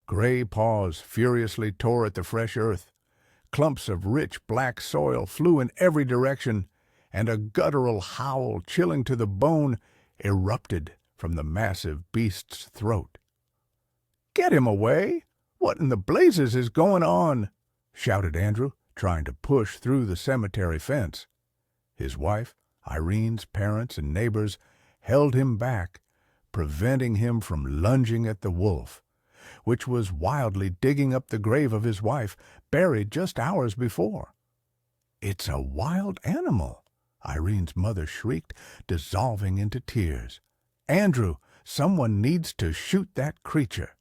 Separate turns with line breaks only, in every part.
Gray paws furiously tore at the fresh earth. Clumps of rich black soil flew in every direction, and a guttural howl chilling to the bone erupted from the massive beast's throat. "Get him away! What in the blazes is going on?" shouted Andrew, trying to push through the cemetery fence. His wife, Irene's parents and neighbors held him back, preventing him from lunging at the wolf, which was wildly digging up the grave of his wife, buried just hours before. "It's a wild animal," Irene's mother shrieked, dissolving into tears. "Andrew, someone needs to shoot that creature."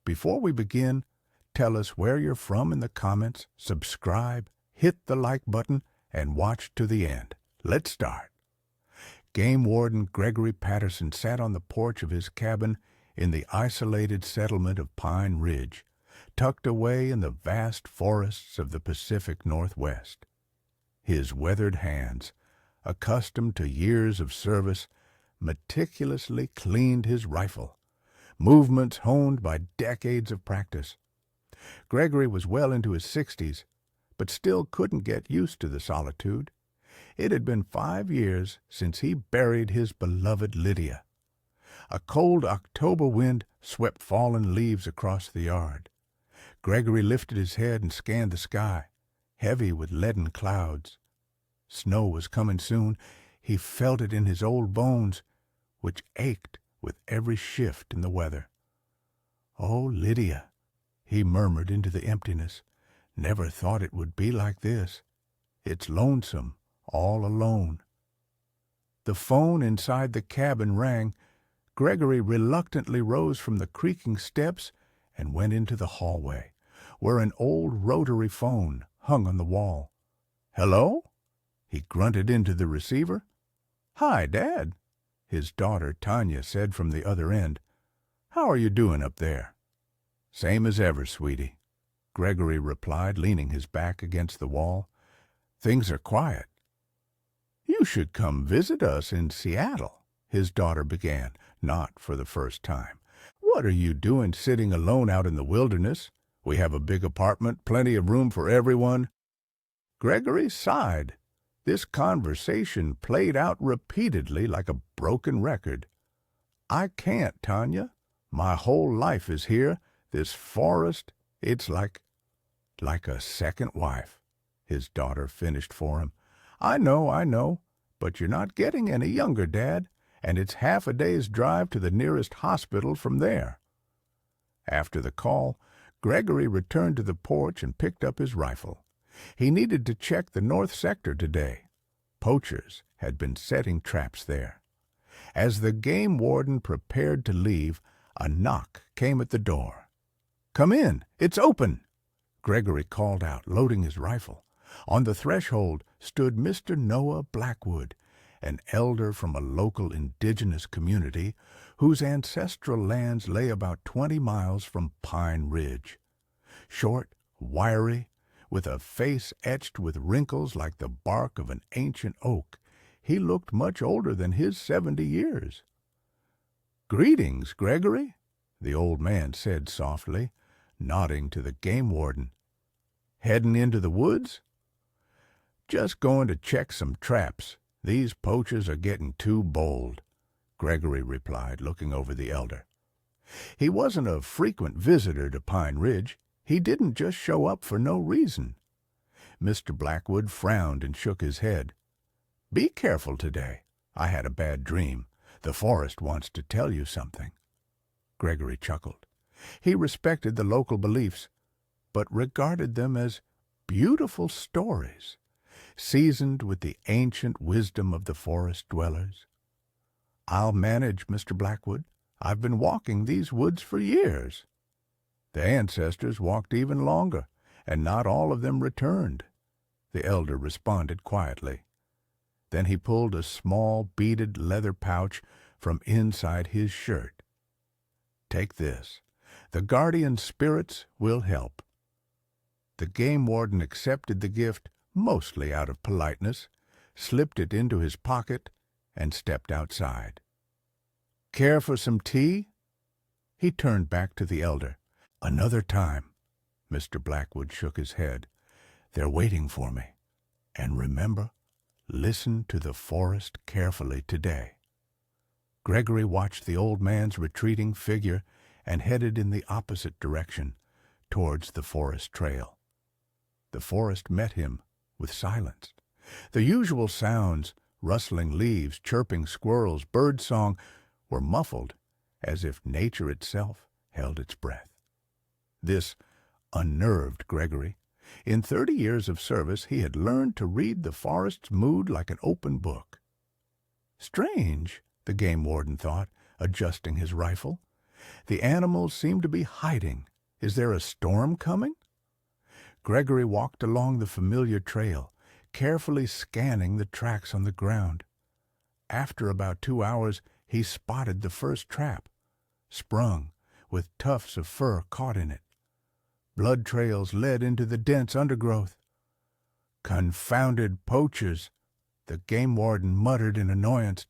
Before we begin, tell us where you're from in the comments, subscribe, hit the like button, and watch to the end. Let's start. Game Warden Gregory Patterson sat on the porch of his cabin in the isolated settlement of Pine Ridge, tucked away in the vast forests of the Pacific Northwest. His weathered hands, accustomed to years of service, meticulously cleaned his rifle, movements honed by decades of practice. Gregory was well into his 60s, but still couldn't get used to the solitude. It had been 5 years since he buried his beloved Lydia. A cold October wind swept fallen leaves across the yard. Gregory lifted his head and scanned the sky, heavy with leaden clouds. Snow was coming soon. He felt it in his old bones, which ached with every shift in the weather. "Oh, Lydia," he murmured into the emptiness, "never thought it would be like this. It's lonesome, all alone." The phone inside the cabin rang. Gregory reluctantly rose from the creaking steps and went into the hallway, where an old rotary phone hung on the wall. "Hello?" He grunted into the receiver. "Hi, Dad," his daughter Tanya said from the other end. "How are you doing up there?" "Same as ever, sweetie," Gregory replied, leaning his back against the wall. "Things are quiet." "You should come visit us in Seattle," his daughter began, not for the first time. "What are you doing sitting alone out in the wilderness? We have a big apartment, plenty of room for everyone." Gregory sighed. This conversation played out repeatedly like a broken record. "I can't, Tanya. My whole life is here. This forest, it's like a second wife," his daughter finished for him. I know, but you're not getting any younger, Dad, and it's half a day's drive to the nearest hospital from there." After the call, Gregory returned to the porch and picked up his rifle. He needed to check the north sector today. Poachers had been setting traps there. As the game warden prepared to leave, a knock came at the door. "Come in, it's open," Gregory called out, loading his rifle. On the threshold stood Mr. Noah Blackwood, an elder from a local indigenous community whose ancestral lands lay about 20 miles from Pine Ridge. Short, wiry, with a face etched with wrinkles like the bark of an ancient oak, he looked much older than his 70 years. "Greetings, Gregory," the old man said softly, nodding to the game warden. "Heading into the woods?" "Just going to check some traps. These poachers are getting too bold," Gregory replied, looking over the elder. He wasn't a frequent visitor to Pine Ridge. He didn't just show up for no reason. Mr. Blackwood frowned and shook his head. "Be careful today. I had a bad dream. The forest wants to tell you something." Gregory chuckled. He respected the local beliefs, but regarded them as beautiful stories, seasoned with the ancient wisdom of the forest dwellers. "I'll manage, Mr. Blackwood. I've been walking these woods for years." "The ancestors walked even longer, and not all of them returned," the elder responded quietly. Then he pulled a small beaded leather pouch from inside his shirt. "Take this. The guardian spirits will help." The game warden accepted the gift, mostly out of politeness, slipped it into his pocket, and stepped outside. "Care for some tea?" He turned back to the elder. Another time, Mr. Blackwood shook his head. They're waiting for me. And remember, listen to the forest carefully today. Gregory watched the old man's retreating figure and headed in the opposite direction, towards the forest trail. The forest met him with silence. The usual sounds, rustling leaves, chirping squirrels, bird song, were muffled as if nature itself held its breath. This unnerved Gregory. In 30 years of service, he had learned to read the forest's mood like an open book. Strange, the game warden thought, adjusting his rifle. The animals seem to be hiding. Is there a storm coming? Gregory walked along the familiar trail, carefully scanning the tracks on the ground. After about 2 hours, he spotted the first trap, sprung, with tufts of fur caught in it. Blood trails led into the dense undergrowth. Confounded poachers, the game warden muttered in annoyance.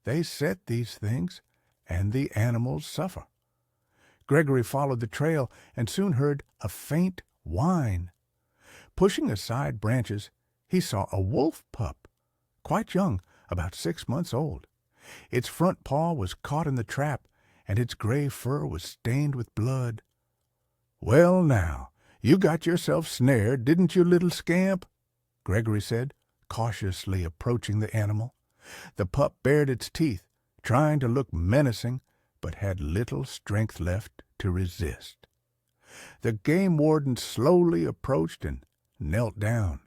They set these things, and the animals suffer. Gregory followed the trail and soon heard a faint whine. Pushing aside branches, he saw a wolf pup, quite young, about 6 months old. Its front paw was caught in the trap, and its gray fur was stained with blood. "Well, now, you got yourself snared, didn't you, little scamp?" Gregory said, cautiously approaching the animal. The pup bared its teeth, trying to look menacing, but had little strength left to resist. The game warden slowly approached and knelt down.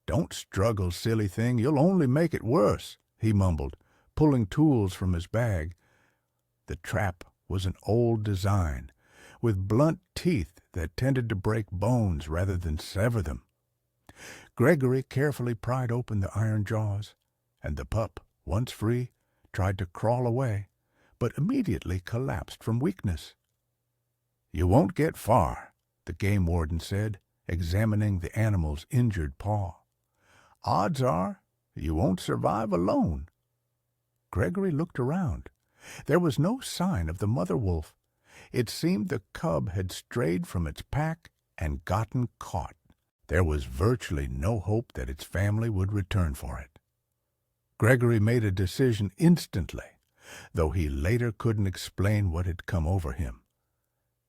"Don't struggle, silly thing, you'll only make it worse," he mumbled, pulling tools from his bag. The trap was an old design, with blunt teeth that tended to break bones rather than sever them. Gregory carefully pried open the iron jaws, and the pup, once free, tried to crawl away, but immediately collapsed from weakness. "You won't get far," the game warden said, examining the animal's injured paw. "Odds are you won't survive alone." Gregory looked around. There was no sign of the mother wolf. It seemed the cub had strayed from its pack and gotten caught. There was virtually no hope that its family would return for it. Gregory made a decision instantly, though he later couldn't explain what had come over him.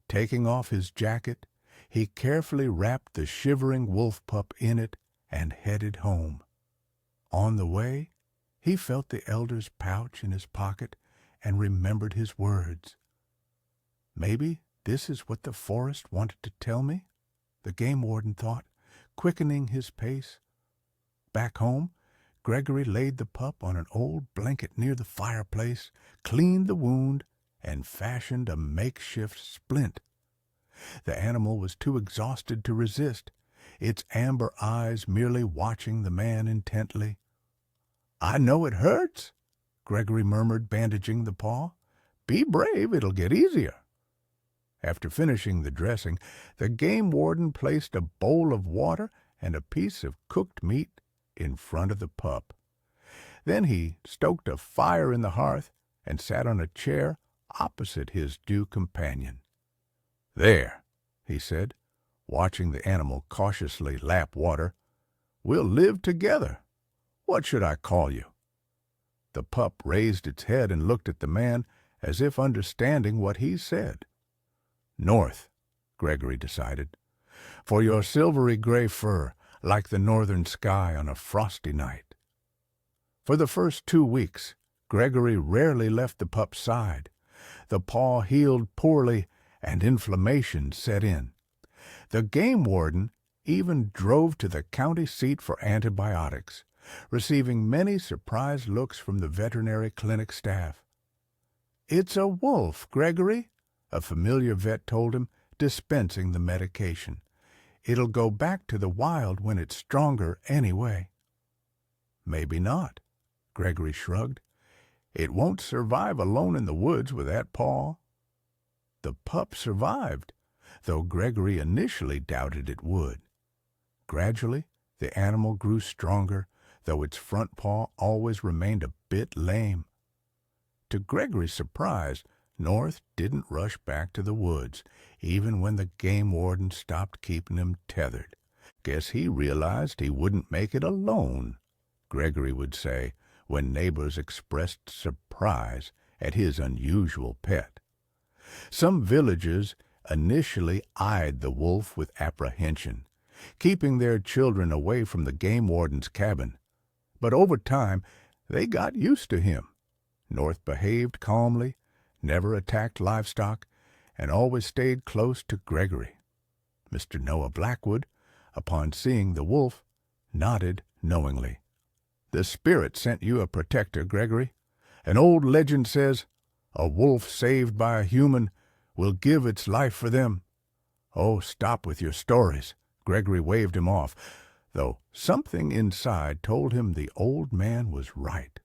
Taking off his jacket, he carefully wrapped the shivering wolf pup in it and headed home. On the way, he felt the elder's pouch in his pocket and remembered his words. "Maybe this is what the forest wanted to tell me," the game warden thought, quickening his pace. Back home, Gregory laid the pup on an old blanket near the fireplace, cleaned the wound, and fashioned a makeshift splint. The animal was too exhausted to resist, its amber eyes merely watching the man intently. "I know it hurts," Gregory murmured, bandaging the paw. "Be brave, it'll get easier." After finishing the dressing, the game warden placed a bowl of water and a piece of cooked meat in front of the pup. Then he stoked a fire in the hearth and sat on a chair opposite his new companion. "There," he said, watching the animal cautiously lap water. "We'll live together. What should I call you?" The pup raised its head and looked at the man as if understanding what he said. "North," Gregory decided, "for your silvery gray fur, like the northern sky on a frosty night." For the first 2 weeks, Gregory rarely left the pup's side. The paw healed poorly, and inflammation set in. The game warden even drove to the county seat for antibiotics, receiving many surprised looks from the veterinary clinic staff. "It's a wolf, Gregory," a familiar vet told him, dispensing the medication. "It'll go back to the wild when it's stronger anyway." "Maybe not," Gregory shrugged. "It won't survive alone in the woods with that paw." The pup survived, though Gregory initially doubted it would. Gradually, the animal grew stronger, though its front paw always remained a bit lame. To Gregory's surprise, North didn't rush back to the woods, even when the game warden stopped keeping him tethered. Guess he realized he wouldn't make it alone, Gregory would say when neighbors expressed surprise at his unusual pet. Some villagers initially eyed the wolf with apprehension, keeping their children away from the game warden's cabin. But over time, they got used to him. North behaved calmly, never attacked livestock, and always stayed close to Gregory. Mr. Noah Blackwood, upon seeing the wolf, nodded knowingly. "The spirit sent you a protector, Gregory. An old legend says, a wolf saved by a human will give its life for them." "Oh, stop with your stories." Gregory waved him off, though something inside told him the old man was right.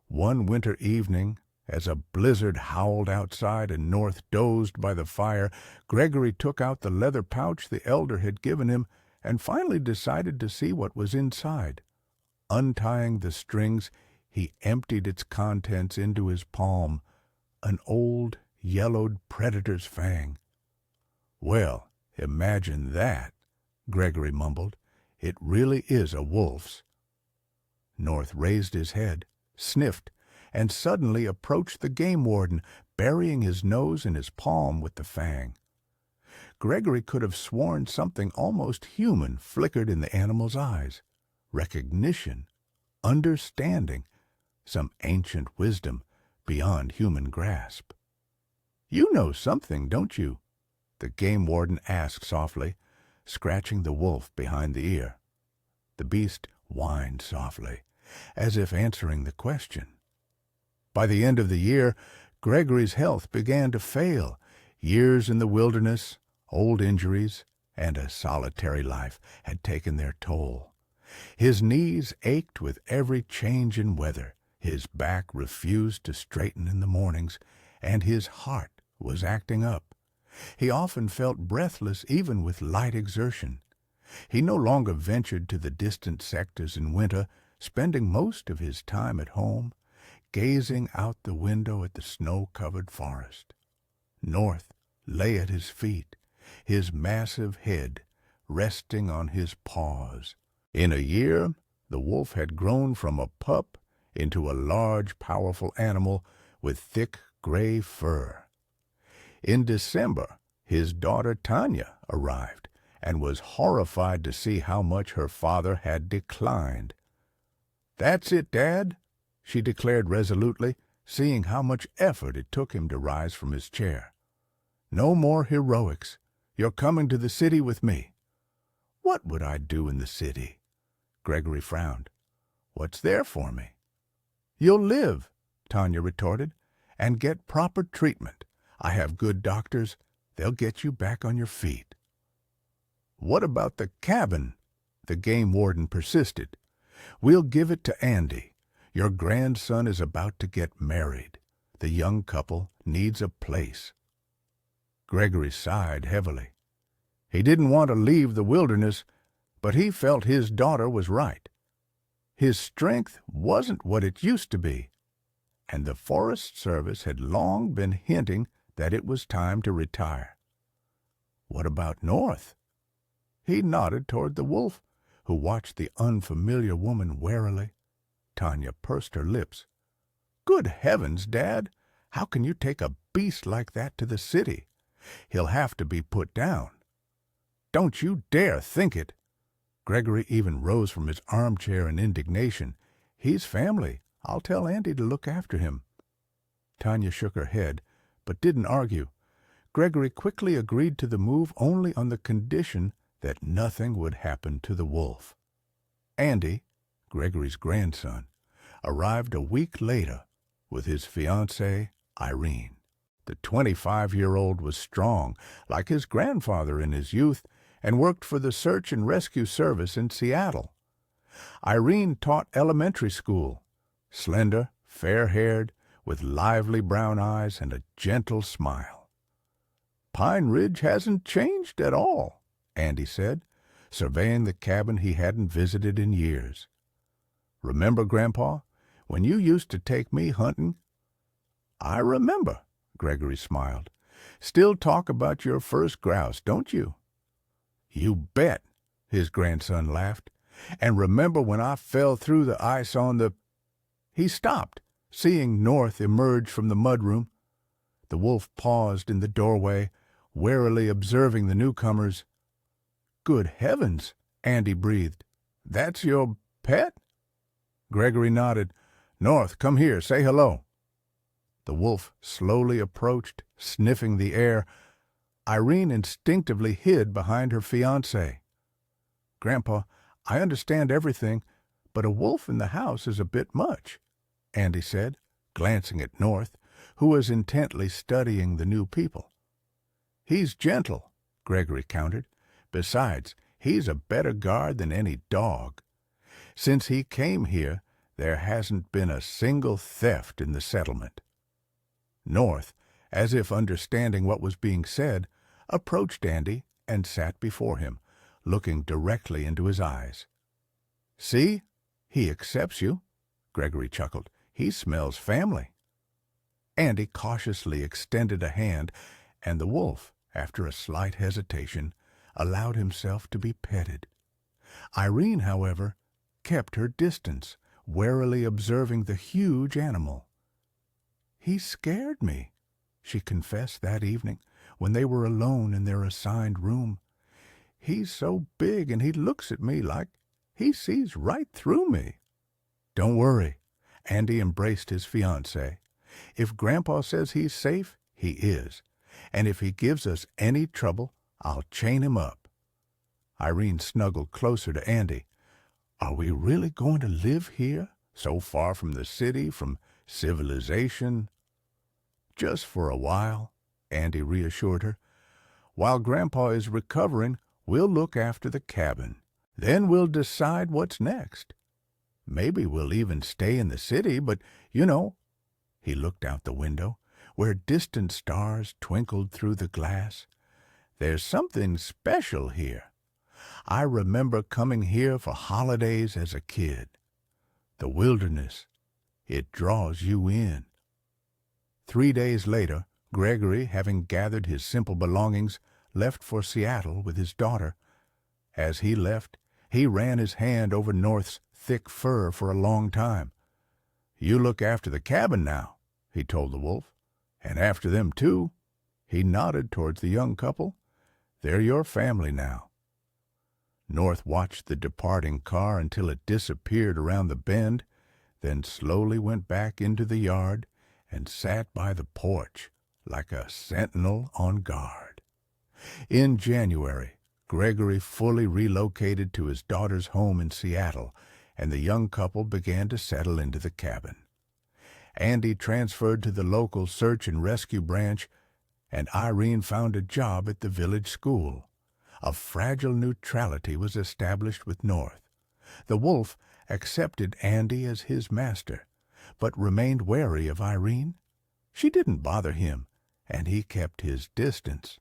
One winter evening, as a blizzard howled outside and North dozed by the fire, Gregory took out the leather pouch the elder had given him and finally decided to see what was inside. Untying the strings, he emptied its contents into his palm, an old, yellowed predator's fang. "Well, imagine that," Gregory mumbled. "It really is a wolf's." North raised his head, sniffed, and suddenly approached the game warden, burying his nose in his palm with the fang. Gregory could have sworn something almost human flickered in the animal's eyes. Recognition, understanding, some ancient wisdom beyond human grasp. "You know something, don't you?" the game warden asked softly, scratching the wolf behind the ear. The beast whined softly, as if answering the question. By the end of the year, Gregory's health began to fail. Years in the wilderness, old injuries, and a solitary life had taken their toll. His knees ached with every change in weather, his back refused to straighten in the mornings, and his heart was acting up. He often felt breathless even with light exertion. He no longer ventured to the distant sectors in winter, spending most of his time at home, gazing out the window at the snow-covered forest. North lay at his feet, his massive head resting on his paws. In a year, the wolf had grown from a pup into a large, powerful animal with thick gray fur. In December, his daughter Tanya arrived and was horrified to see how much her father had declined. "That's it, Dad," she declared resolutely, seeing how much effort it took him to rise from his chair. "No more heroics. You're coming to the city with me." "What would I do in the city?" Gregory frowned. "What's there for me?" "You'll live," Tanya retorted, "and get proper treatment. I have good doctors. They'll get you back on your feet." "What about the cabin?" the game warden persisted. "We'll give it to Andy. Your grandson is about to get married. The young couple needs a place." Gregory sighed heavily. He didn't want to leave the wilderness, but he felt his daughter was right. His strength wasn't what it used to be, and the Forest Service had long been hinting that it was time to retire. What about North? He nodded toward the wolf, who watched the unfamiliar woman warily. Tanya pursed her lips. "Good heavens, Dad! How can you take a beast like that to the city? He'll have to be put down." "Don't you dare think it!" Gregory even rose from his armchair in indignation. "He's family. I'll tell Andy to look after him." Tanya shook her head, but didn't argue. Gregory quickly agreed to the move only on the condition that nothing would happen to the wolf. Andy, Gregory's grandson, arrived a week later with his fiancée, Irene. The 25-year-old was strong, like his grandfather in his youth, and worked for the Search and Rescue Service in Seattle. Irene taught elementary school, slender, fair-haired, with lively brown eyes and a gentle smile. "Pine Ridge hasn't changed at all," Andy said, surveying the cabin he hadn't visited in years. "Remember, Grandpa, when you used to take me hunting?" "I remember," Gregory smiled. "Still talk about your first grouse, don't you?" "You bet," his grandson laughed. "And remember when I fell through the ice on the—" He stopped, seeing North emerge from the mudroom. The wolf paused in the doorway, warily observing the newcomers. "Good heavens," Andy breathed. "That's your pet?" Gregory nodded. "North, come here, say hello." The wolf slowly approached, sniffing the air. Irene instinctively hid behind her fiancé. "Grandpa, I understand everything, but a wolf in the house is a bit much," Andy said, glancing at North, who was intently studying the new people. "He's gentle," Gregory countered. "Besides, he's a better guard than any dog. Since he came here, there hasn't been a single theft in the settlement." North, as if understanding what was being said, approached Andy and sat before him, looking directly into his eyes. "See? He accepts you," Gregory chuckled. "He smells family." Andy cautiously extended a hand, and the wolf, after a slight hesitation, allowed himself to be petted. Irene, however, kept her distance, warily observing the huge animal. "He scared me," she confessed that evening, when they were alone in their assigned room. "He's so big, and he looks at me like he sees right through me." "Don't worry," Andy embraced his fiancée. "If Grandpa says he's safe, he is. And if he gives us any trouble, I'll chain him up." Irene snuggled closer to Andy. "Are we really going to live here, so far from the city, from civilization?" "Just for a while," Andy reassured her. "While Grandpa is recovering, we'll look after the cabin. Then we'll decide what's next. Maybe we'll even stay in the city, but, you know—" He looked out the window, where distant stars twinkled through the glass. "There's something special here. I remember coming here for holidays as a kid. The wilderness, it draws you in." 3 days later, Gregory, having gathered his simple belongings, left for Seattle with his daughter. As he left, he ran his hand over North's thick fur for a long time. "You look after the cabin now," he told the wolf. "And after them, too." He nodded towards the young couple. "They're your family now." North watched the departing car until it disappeared around the bend, then slowly went back into the yard and sat by the porch like a sentinel on guard. In January, Gregory fully relocated to his daughter's home in Seattle, and the young couple began to settle into the cabin. Andy transferred to the local search and rescue branch, and Irene found a job at the village school. A fragile neutrality was established with North. The wolf accepted Andy as his master, but remained wary of Irene. She didn't bother him, and he kept his distance.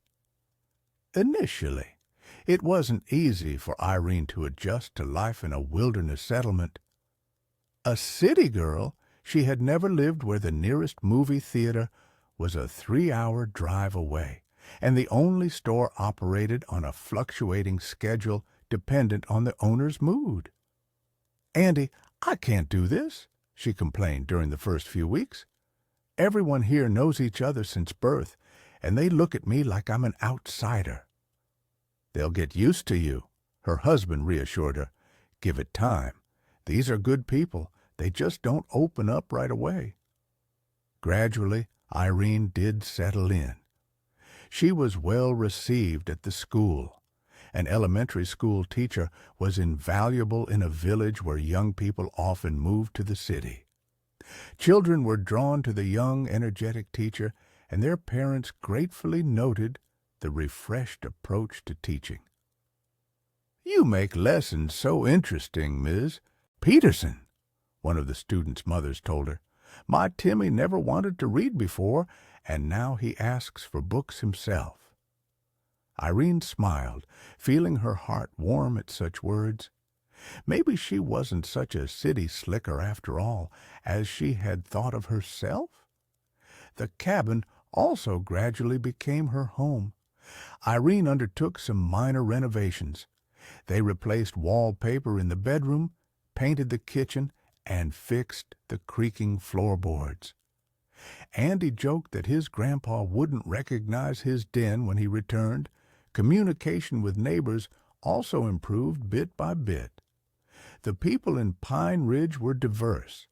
Initially, it wasn't easy for Irene to adjust to life in a wilderness settlement. A city girl, she had never lived where the nearest movie theater was a 3-hour drive away, and the only store operated on a fluctuating schedule dependent on the owner's mood. "Andy, I can't do this," she complained during the first few weeks. "Everyone here knows each other since birth, and they look at me like I'm an outsider." "They'll get used to you," her husband reassured her. "Give it time. These are good people. They just don't open up right away." Gradually, Irene did settle in. She was well received at the school. An elementary school teacher was invaluable in a village where young people often moved to the city. Children were drawn to the young, energetic teacher, and their parents gratefully noted the refreshed approach to teaching. "You make lessons so interesting, Ms. Peterson," one of the students' mothers told her. "My Timmy never wanted to read before, and now he asks for books himself." Irene smiled, feeling her heart warm at such words. Maybe she wasn't such a city slicker after all, as she had thought of herself. The cabin also gradually became her home. Irene undertook some minor renovations. They replaced wallpaper in the bedroom, painted the kitchen, and fixed the creaking floorboards. Andy joked that his grandpa wouldn't recognize his den when he returned. Communication with neighbors also improved bit by bit. The people in Pine Ridge were diverse.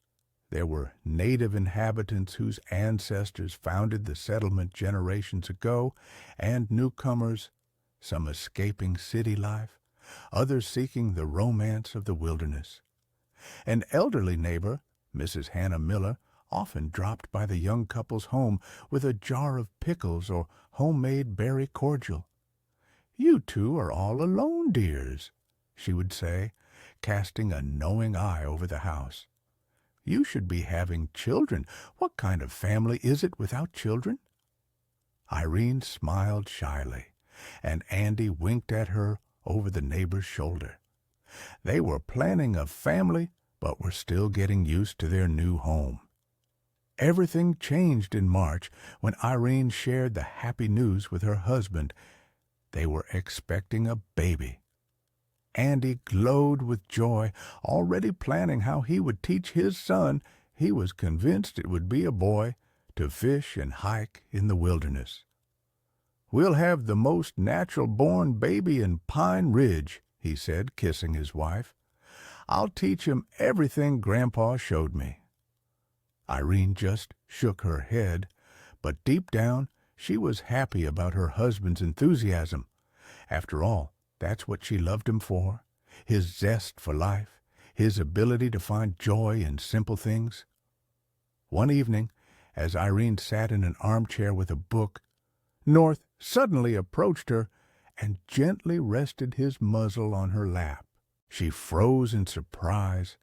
There were native inhabitants whose ancestors founded the settlement generations ago, and newcomers, some escaping city life, others seeking the romance of the wilderness. An elderly neighbor, Mrs. Hannah Miller, often dropped by the young couple's home with a jar of pickles or homemade berry cordial. "You two are all alone, dears," she would say, casting a knowing eye over the house. "You should be having children. What kind of family is it without children?" Irene smiled shyly, and Andy winked at her over the neighbor's shoulder. They were planning a family, but were still getting used to their new home. Everything changed in March when Irene shared the happy news with her husband. They were expecting a baby. Andy glowed with joy, already planning how he would teach his son, he was convinced it would be a boy, to fish and hike in the wilderness. "We'll have the most natural-born baby in Pine Ridge," he said, kissing his wife. "I'll teach him everything Grandpa showed me." Irene just shook her head, but deep down she was happy about her husband's enthusiasm. After all, that's what she loved him for, his zest for life, his ability to find joy in simple things. One evening, as Irene sat in an armchair with a book, North suddenly approached her and gently rested his muzzle on her lap. She froze in surprise.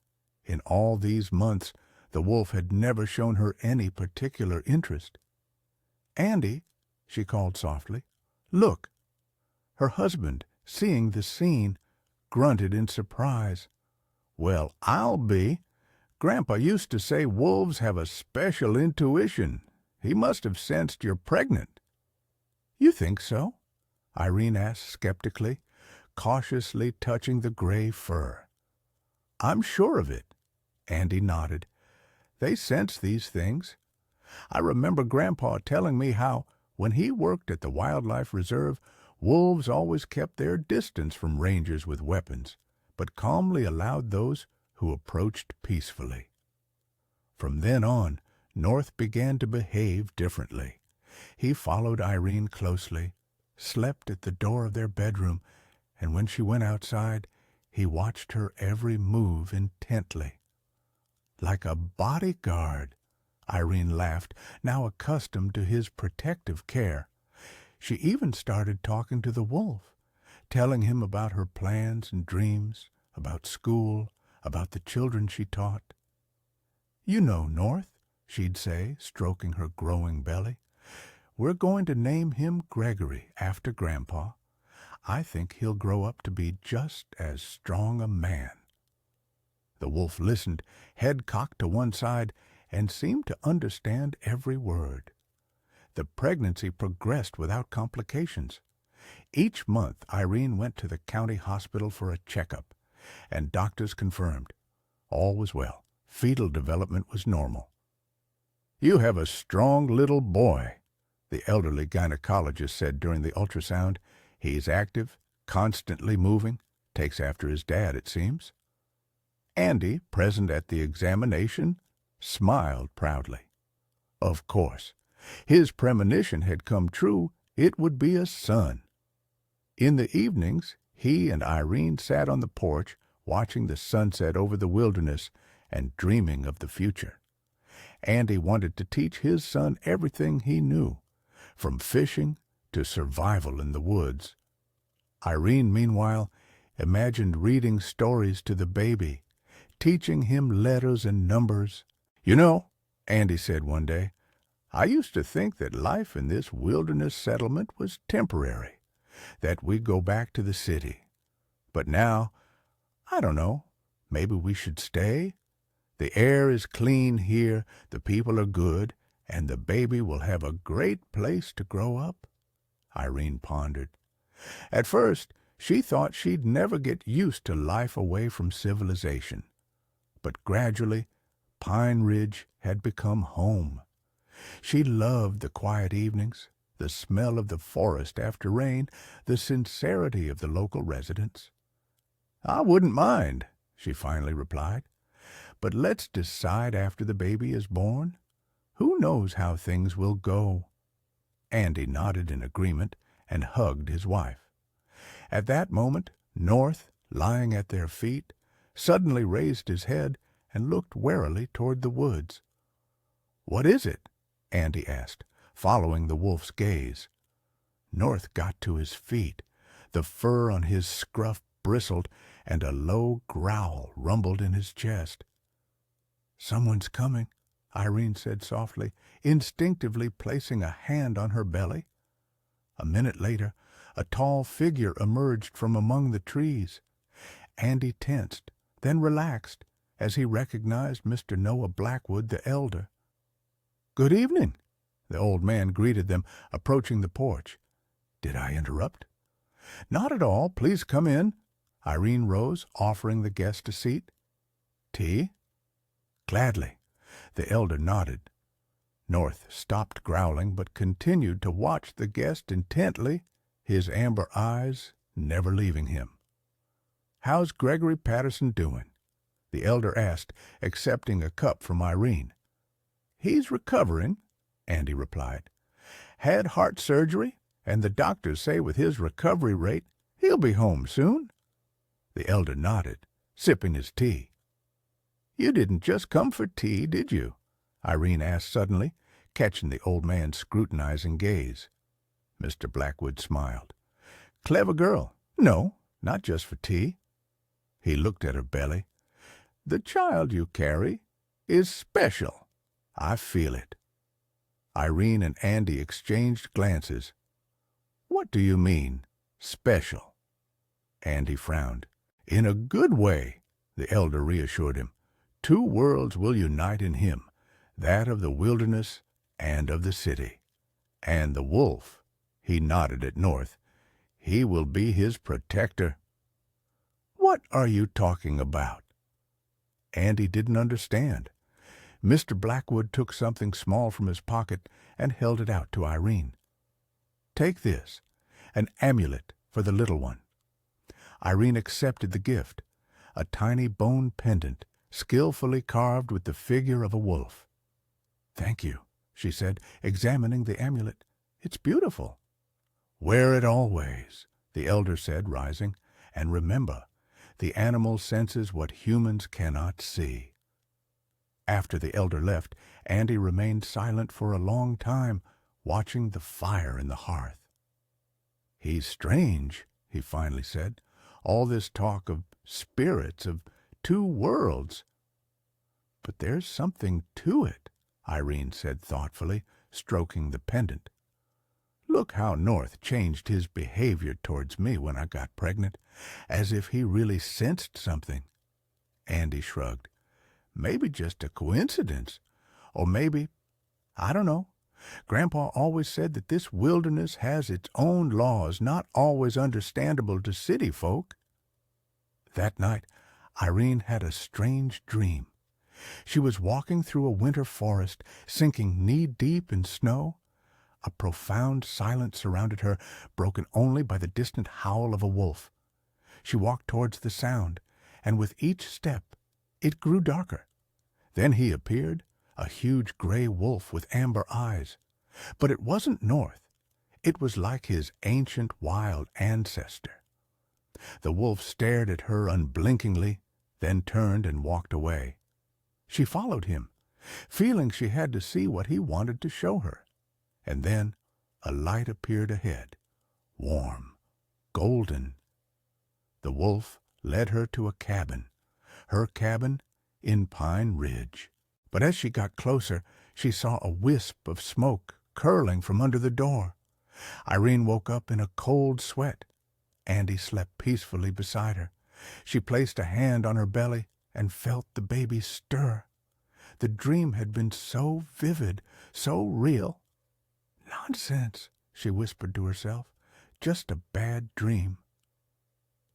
In all these months, the wolf had never shown her any particular interest. "Andy," she called softly, "look." Her husband, seeing the scene, grunted in surprise. "Well, I'll be. Grandpa used to say wolves have a special intuition. He must have sensed you're pregnant." "You think so?" Irene asked skeptically, cautiously touching the gray fur. "I'm sure of it." Andy nodded. "They sense these things. I remember Grandpa telling me how, when he worked at the wildlife reserve, wolves always kept their distance from rangers with weapons, but calmly allowed those who approached peacefully. From then on, North began to behave differently. He followed Irene closely, slept at the door of their bedroom, and when she went outside, he watched her every move intently. "Like a bodyguard," Irene laughed, now accustomed to his protective care. She even started talking to the wolf, telling him about her plans and dreams, about school, about the children she taught. "You know, North," she'd say, stroking her growing belly, "we're going to name him Gregory after Grandpa. I think he'll grow up to be just as strong a man." The wolf listened, head cocked to one side, and seemed to understand every word. The pregnancy progressed without complications. Each month, Irene went to the county hospital for a checkup, and doctors confirmed all was well. Fetal development was normal. "You have a strong little boy," the elderly gynecologist said during the ultrasound. "He's active, constantly moving, takes after his dad, it seems." Andy, present at the examination, smiled proudly. Of course, his premonition had come true. It would be a son. In the evenings, he and Irene sat on the porch, watching the sunset over the wilderness and dreaming of the future. Andy wanted to teach his son everything he knew, from fishing to survival in the woods. Irene, meanwhile, imagined reading stories to the baby, teaching him letters and numbers. "You know," Andy said one day, "I used to think that life in this wilderness settlement was temporary, that we'd go back to the city. But now, I don't know, maybe we should stay. The air is clean here, the people are good, And the baby will have a great place to grow up, Irene pondered. At first, she thought she'd never get used to life away from civilization. But gradually, Pine Ridge had become home. She loved the quiet evenings, the smell of the forest after rain, the sincerity of the local residents. "I wouldn't mind," she finally replied. "But let's decide after the baby is born. Who knows how things will go?" Andy nodded in agreement and hugged his wife. At that moment, North, lying at their feet, suddenly raised his head and looked warily toward the woods. "What is it?" Andy asked, following the wolf's gaze. North got to his feet. The fur on his scruff bristled, and a low growl rumbled in his chest. "Someone's coming," Irene said softly, instinctively placing a hand on her belly. A minute later, a tall figure emerged from among the trees. Andy tensed, then relaxed, as he recognized Mr. Noah Blackwood, the elder. "Good evening," the old man greeted them, approaching the porch. "Did I interrupt?" "Not at all. Please come in." Irene rose, offering the guest a seat. "Tea?" "Gladly." The elder nodded. North stopped growling, but continued to watch the guest intently, his amber eyes never leaving him. "How's Gregory Patterson doing?" the elder asked, accepting a cup from Irene. "He's recovering," Andy replied. "Had heart surgery, and the doctors say with his recovery rate, he'll be home soon." The elder nodded, sipping his tea. "You didn't just come for tea, did you?" Irene asked suddenly, catching the old man's scrutinizing gaze. Mr. Blackwood smiled. "Clever girl. No, not just for tea." He looked at her belly. "The child you carry is special. I feel it." Irene and Andy exchanged glances. "What do you mean, special?" Andy frowned. "In a good way," the elder reassured him. "Two worlds will unite in him, that of the wilderness and of the city. And the wolf," he nodded at North, "he will be his protector." "What are you talking about?" Andy didn't understand. Mr. Blackwood took something small from his pocket and held it out to Irene. "Take this, an amulet for the little one." Irene accepted the gift, a tiny bone pendant, skillfully carved with the figure of a wolf. "Thank you," she said, examining the amulet. "It's beautiful." "Wear it always," the elder said, rising. "And remember, the animal senses what humans cannot see." After the elder left, Andy remained silent for a long time, watching the fire in the hearth. "He's strange," he finally said. "All this talk of spirits, of two worlds." "But there's something to it," Irene said thoughtfully, stroking the pendant. "Look how North changed his behavior towards me when I got pregnant, as if he really sensed something." Andy shrugged. "Maybe just a coincidence, or maybe, I don't know. Grandpa always said that this wilderness has its own laws, not always understandable to city folk." That night, Irene had a strange dream. She was walking through a winter forest, sinking knee-deep in snow. A profound silence surrounded her, broken only by the distant howl of a wolf. She walked towards the sound, and with each step it grew darker. Then he appeared, a huge gray wolf with amber eyes. But it wasn't North. It was like his ancient wild ancestor. The wolf stared at her unblinkingly, then turned and walked away. She followed him, feeling she had to see what he wanted to show her. And then a light appeared ahead, warm, golden. The wolf led her to a cabin, her cabin in Pine Ridge. But as she got closer, she saw a wisp of smoke curling from under the door. Irene woke up in a cold sweat. Andy slept peacefully beside her. She placed a hand on her belly and felt the baby stir. The dream had been so vivid, so real. "Nonsense," she whispered to herself. "Just a bad dream."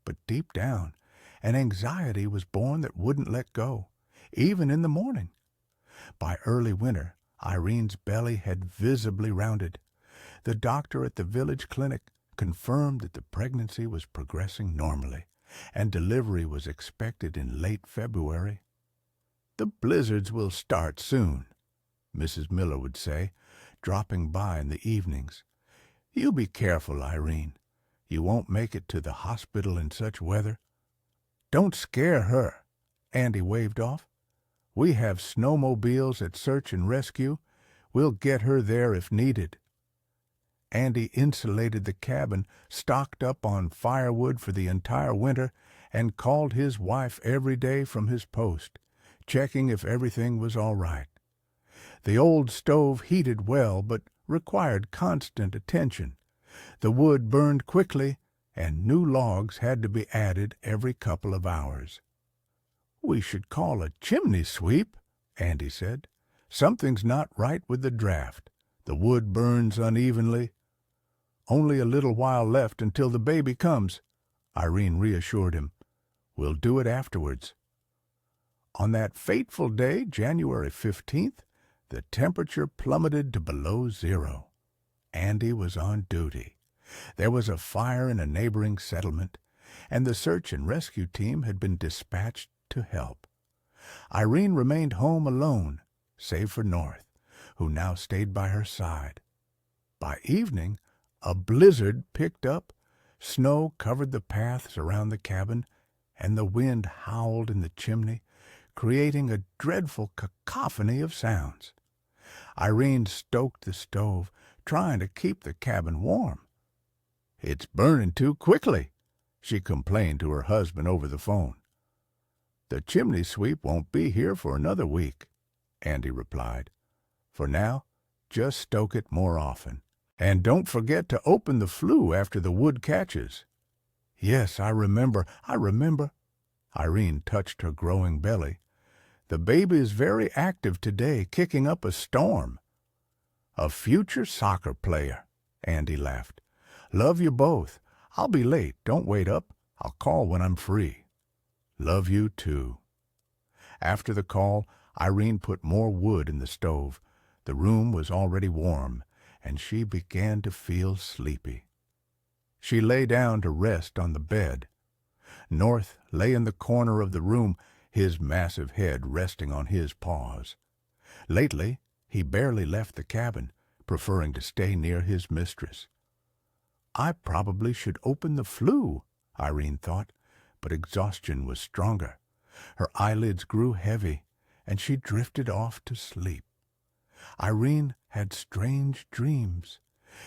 But deep down, an anxiety was born that wouldn't let go, even in the morning. By early winter, Irene's belly had visibly rounded. The doctor at the village clinic confirmed that the pregnancy was progressing normally, and delivery was expected in late February. "The blizzards will start soon," Mrs. Miller would say, dropping by in the evenings. "You be careful, Irene. You won't make it to the hospital in such weather." "Don't scare her," Andy waved off. "We have snowmobiles at search and rescue. We'll get her there if needed." Andy insulated the cabin, stocked up on firewood for the entire winter, and called his wife every day from his post, checking if everything was all right. The old stove heated well, but required constant attention. The wood burned quickly, and new logs had to be added every couple of hours. "We should call a chimney sweep," Andy said. "Something's not right with the draft. The wood burns unevenly." "Only a little while left until the baby comes," Irene reassured him. "We'll do it afterwards." On that fateful day, January 15th, the temperature plummeted to below zero. Andy was on duty. There was a fire in a neighboring settlement, and the search and rescue team had been dispatched to help. Irene remained home alone, save for North, who now stayed by her side. By evening, a blizzard picked up, snow covered the paths around the cabin, and the wind howled in the chimney, creating a dreadful cacophony of sounds. Irene stoked the stove, trying to keep the cabin warm. "It's burning too quickly," she complained to her husband over the phone. "The chimney sweep won't be here for another week," Andy replied. "For now, just stoke it more often. And don't forget to open the flue after the wood catches." "Yes, I remember. Irene touched her growing belly. "The baby is very active today, kicking up a storm." "A future soccer player," Andy laughed. "Love you both. I'll be late. Don't wait up. I'll call when I'm free." "Love you too." After the call, Irene put more wood in the stove. The room was already warm, and she began to feel sleepy. She lay down to rest on the bed. North lay in the corner of the room, his massive head resting on his paws. Lately, he barely left the cabin, preferring to stay near his mistress. "I probably should open the flue," Irene thought, but exhaustion was stronger. Her eyelids grew heavy, and she drifted off to sleep. Irene had strange dreams.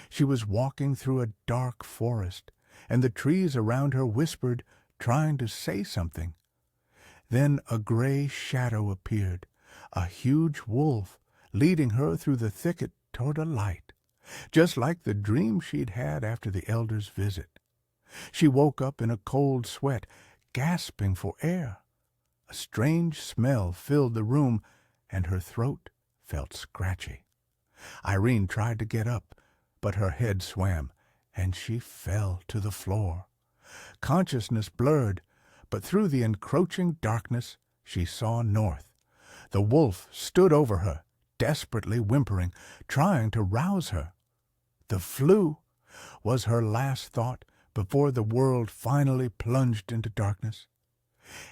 She was walking through a dark forest, and the trees around her whispered, trying to say something. Then a gray shadow appeared, a huge wolf, leading her through the thicket toward a light, just like the dream she'd had after the elder's visit. She woke up in a cold sweat, gasping for air. A strange smell filled the room, and her throat felt scratchy. Irene tried to get up, but her head swam, and she fell to the floor. Consciousness blurred, but through the encroaching darkness she saw North. The wolf stood over her, desperately whimpering, trying to rouse her. The flue was her last thought before the world finally plunged into darkness.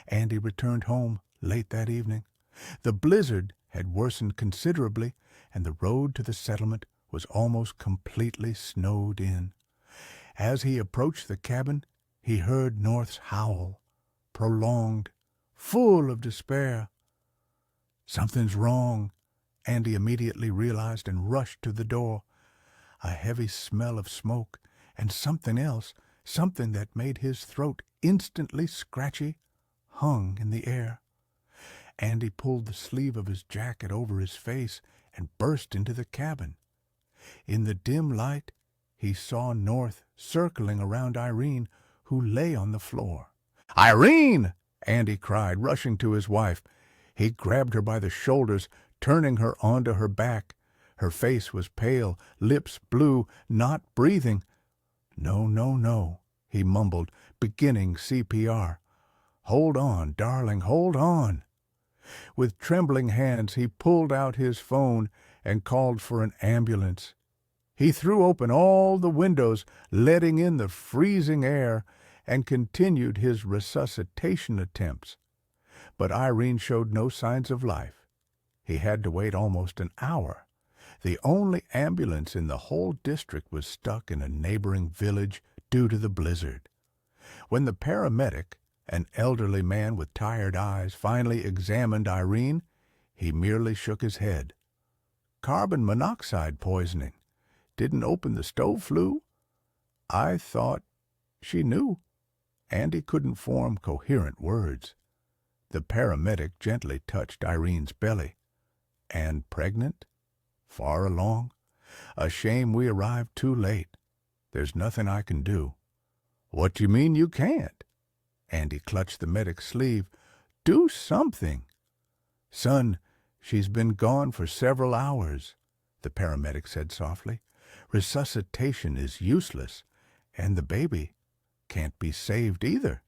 Andy returned home late that evening. The blizzard had worsened considerably, and the road to the settlement was almost completely snowed in. As he approached the cabin, he heard North's howl, prolonged, full of despair. Something's wrong, Andy immediately realized and rushed to the door. A heavy smell of smoke and something else, something that made his throat instantly scratchy, hung in the air. Andy pulled the sleeve of his jacket over his face and burst into the cabin. In the dim light, he saw North circling around Irene, who lay on the floor. "Irene!" Andy cried, rushing to his wife. He grabbed her by the shoulders, turning her onto her back. Her face was pale, lips blue, not breathing. "No, no, no," he mumbled, beginning CPR. "Hold on, darling, hold on." With trembling hands, he pulled out his phone and called for an ambulance. He threw open all the windows, letting in the freezing air, and continued his resuscitation attempts. But Irene showed no signs of life. He had to wait almost an hour. The only ambulance in the whole district was stuck in a neighboring village due to the blizzard. When the paramedic, an elderly man with tired eyes, finally examined Irene, he merely shook his head. "Carbon monoxide poisoning. Didn't open the stove flue. I thought—" She knew. Andy couldn't form coherent words. The paramedic gently touched Irene's belly. "And pregnant? Far along? A shame we arrived too late. There's nothing I can do." "What do you mean you can't?" Andy clutched the medic's sleeve. "Do something." "Son, she's been gone for several hours," the paramedic said softly. "Resuscitation is useless, and the baby can't be saved either."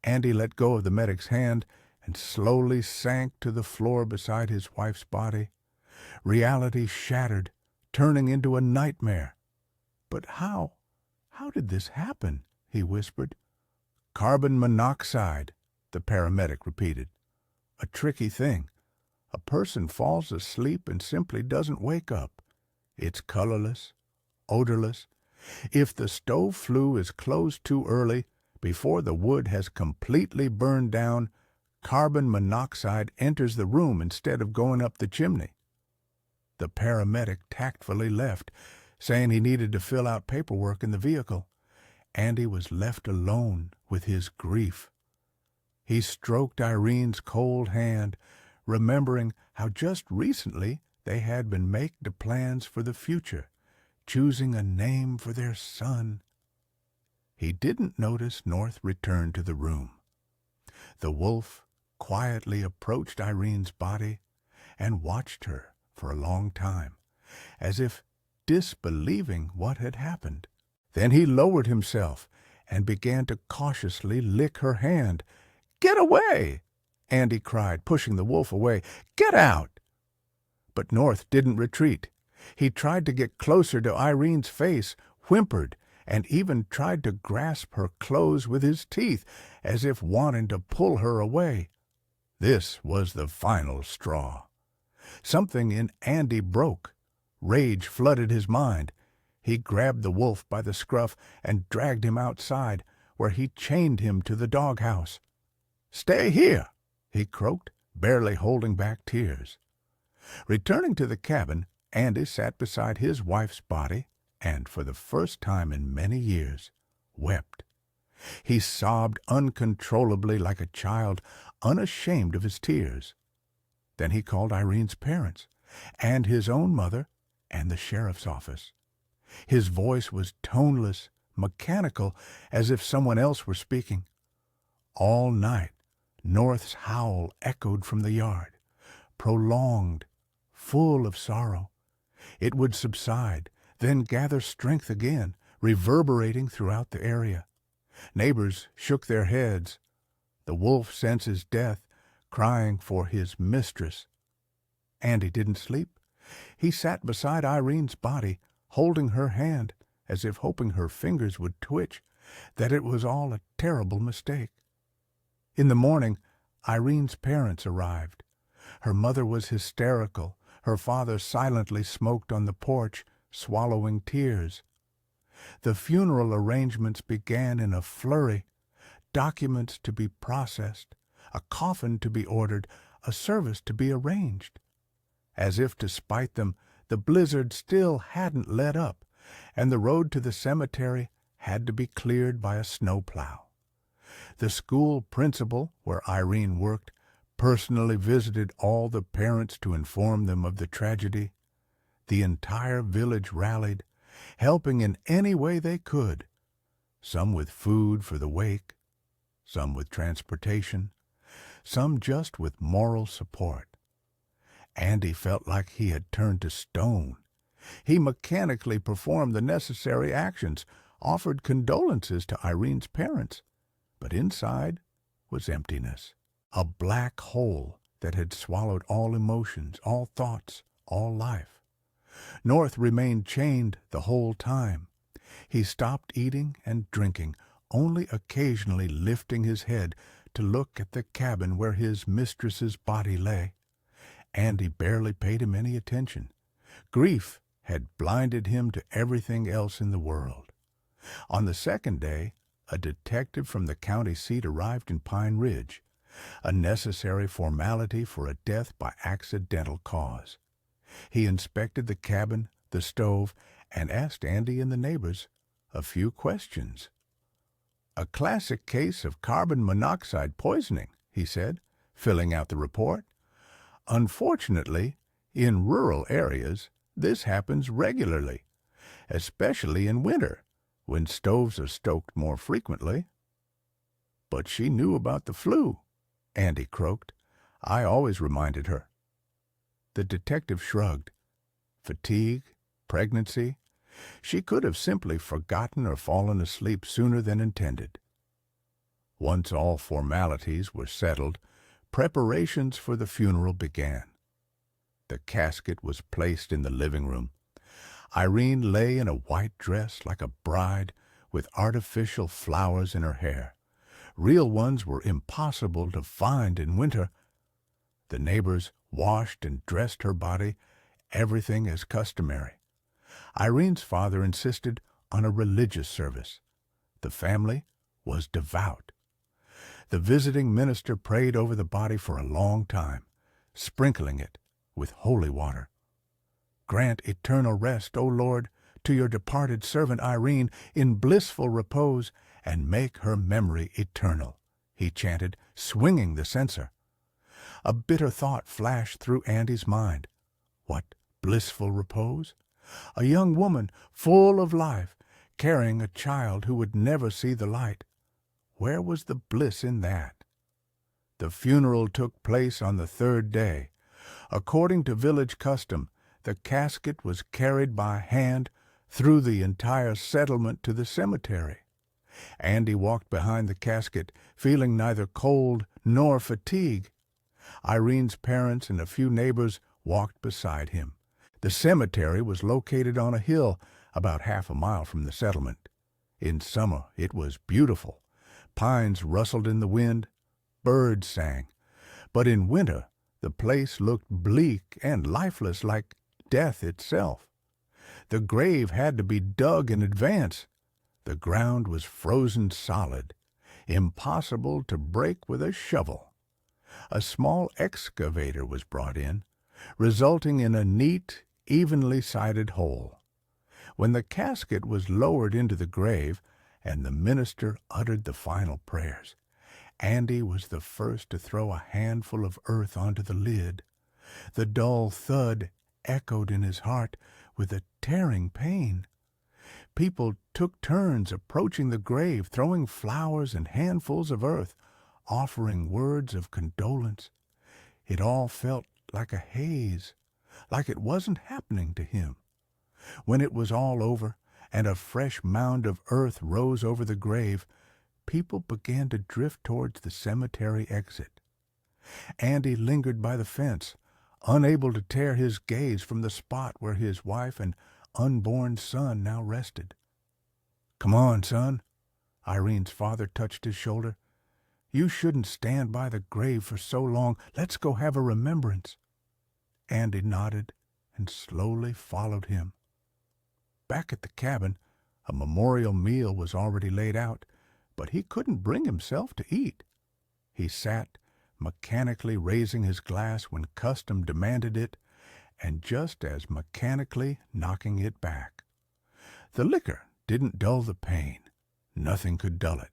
Andy let go of the medic's hand and slowly sank to the floor beside his wife's body. Reality shattered, turning into a nightmare. "But how did this happen?" he whispered. "Carbon monoxide," the paramedic repeated. "A tricky thing. A person falls asleep and simply doesn't wake up. It's colorless, odorless. If the stove flue is closed too early, before the wood has completely burned down, carbon monoxide enters the room instead of going up the chimney." The paramedic tactfully left, saying he needed to fill out paperwork in the vehicle. Andy was left alone with his grief. He stroked Irene's cold hand, remembering how just recently they had been making the plans for the future, choosing a name for their son. He didn't notice North return to the room. The wolf quietly approached Irene's body and watched her for a long time, as if disbelieving what had happened. Then he lowered himself and began to cautiously lick her hand. "Get away!" Andy cried, pushing the wolf away. "Get out!" But North didn't retreat. He tried to get closer to Irene's face, whimpered, and even tried to grasp her clothes with his teeth, as if wanting to pull her away. This was the final straw. Something in Andy broke. Rage flooded his mind. He grabbed the wolf by the scruff and dragged him outside, where he chained him to the doghouse. "Stay here," he croaked, barely holding back tears. Returning to the cabin, Andy sat beside his wife's body and, for the first time in many years, wept. He sobbed uncontrollably like a child, unashamed of his tears. Then he called Irene's parents, and his own mother, and the sheriff's office. His voice was toneless, mechanical, as if someone else were speaking. All night, North's howl echoed from the yard, prolonged, full of sorrow. It would subside, then gather strength again, reverberating throughout the area. Neighbors shook their heads. The wolf senses death, crying for his mistress. Andy didn't sleep. He sat beside Irene's body, holding her hand, as if hoping her fingers would twitch, that it was all a terrible mistake. In the morning, Irene's parents arrived. Her mother was hysterical. Her father silently smoked on the porch, swallowing tears. The funeral arrangements began in a flurry. Documents to be processed, a coffin to be ordered, a service to be arranged. As if to spite them, the blizzard still hadn't let up, and the road to the cemetery had to be cleared by a snowplow. The school principal, where Irene worked, personally visited all the parents to inform them of the tragedy. The entire village rallied, helping in any way they could, some with food for the wake, some with transportation, some just with moral support. Andy felt like he had turned to stone. He mechanically performed the necessary actions, offered condolences to Irene's parents, but inside was emptiness, a black hole that had swallowed all emotions, all thoughts, all life. North remained chained the whole time. He stopped eating and drinking, only occasionally lifting his head to look at the cabin where his mistress's body lay. Andy barely paid him any attention. Grief had blinded him to everything else in the world. On the second day, a detective from the county seat arrived in Pine Ridge, a necessary formality for a death by accidental cause. He inspected the cabin, the stove, and asked Andy and the neighbors a few questions. "A classic case of carbon monoxide poisoning," he said, filling out the report. "Unfortunately, in rural areas, this happens regularly, especially in winter, when stoves are stoked more frequently." "But she knew about the flu," Andy croaked. "I always reminded her." The detective shrugged. Fatigue, pregnancy. She could have simply forgotten or fallen asleep sooner than intended. Once all formalities were settled, preparations for the funeral began. The casket was placed in the living room. Irene lay in a white dress like a bride, with artificial flowers in her hair. Real ones were impossible to find in winter. The neighbors washed and dressed her body, everything as customary. Irene's father insisted on a religious service. The family was devout. The visiting minister prayed over the body for a long time, sprinkling it with holy water. "Grant eternal rest, O Lord, to your departed servant Irene in blissful repose, and make her memory eternal," he chanted, swinging the censer. A bitter thought flashed through Andy's mind. What blissful repose? A young woman, full of life, carrying a child who would never see the light. Where was the bliss in that? The funeral took place on the third day. According to village custom, the casket was carried by hand through the entire settlement to the cemetery. Andy walked behind the casket, feeling neither cold nor fatigue. Irene's parents and a few neighbors walked beside him. The cemetery was located on a hill about half a mile from the settlement. In summer it was beautiful. Pines rustled in the wind, birds sang. But in winter the place looked bleak and lifeless, like death itself. The grave had to be dug in advance. The ground was frozen solid, impossible to break with a shovel. A small excavator was brought in, resulting in a neat, evenly sided hole. When the casket was lowered into the grave and the minister uttered the final prayers, Andy was the first to throw a handful of earth onto the lid. The dull thud echoed in his heart with a tearing pain. People took turns approaching the grave, throwing flowers and handfuls of earth, offering words of condolence. It all felt like a haze, like it wasn't happening to him. When it was all over and a fresh mound of earth rose over the grave, people began to drift towards the cemetery exit. Andy lingered by the fence, unable to tear his gaze from the spot where his wife and unborn son now rested. "Come on, son." Irene's father touched his shoulder. "You shouldn't stand by the grave for so long. Let's go have a remembrance." Andy nodded and slowly followed him. Back at the cabin, a memorial meal was already laid out, but he couldn't bring himself to eat. He sat, mechanically raising his glass when custom demanded it, and just as mechanically knocking it back. The liquor didn't dull the pain. Nothing could dull it.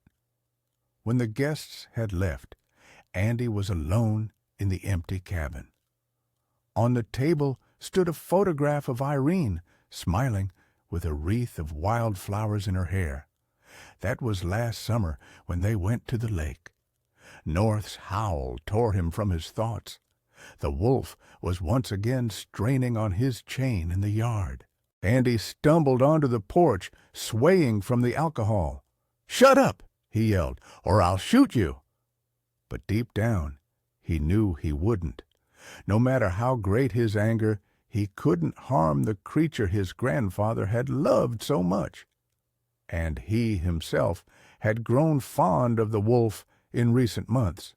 When the guests had left, Andy was alone in the empty cabin. On the table stood a photograph of Irene, smiling, with a wreath of wildflowers in her hair. That was last summer when they went to the lake. North's howl tore him from his thoughts. The wolf was once again straining on his chain in the yard. Andy stumbled onto the porch, swaying from the alcohol. "Shut up!" he yelled, "or I'll shoot you!" But deep down, he knew he wouldn't. No matter how great his anger, he couldn't harm the creature his grandfather had loved so much. And he himself had grown fond of the wolf in recent months.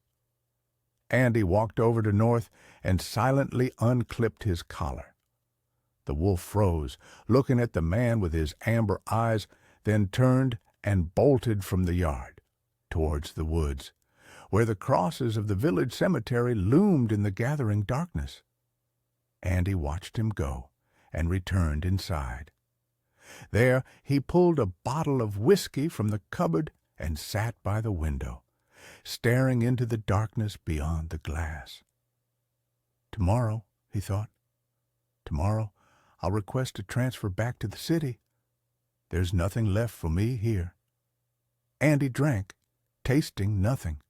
Andy walked over to North and silently unclipped his collar. The wolf froze, looking at the man with his amber eyes, then turned and bolted from the yard, towards the woods, where the crosses of the village cemetery loomed in the gathering darkness. Andy watched him go and returned inside. There he pulled a bottle of whiskey from the cupboard and sat by the window, staring into the darkness beyond the glass. "Tomorrow," he thought, "tomorrow I'll request a transfer back to the city. There's nothing left for me here." Andy drank, tasting nothing.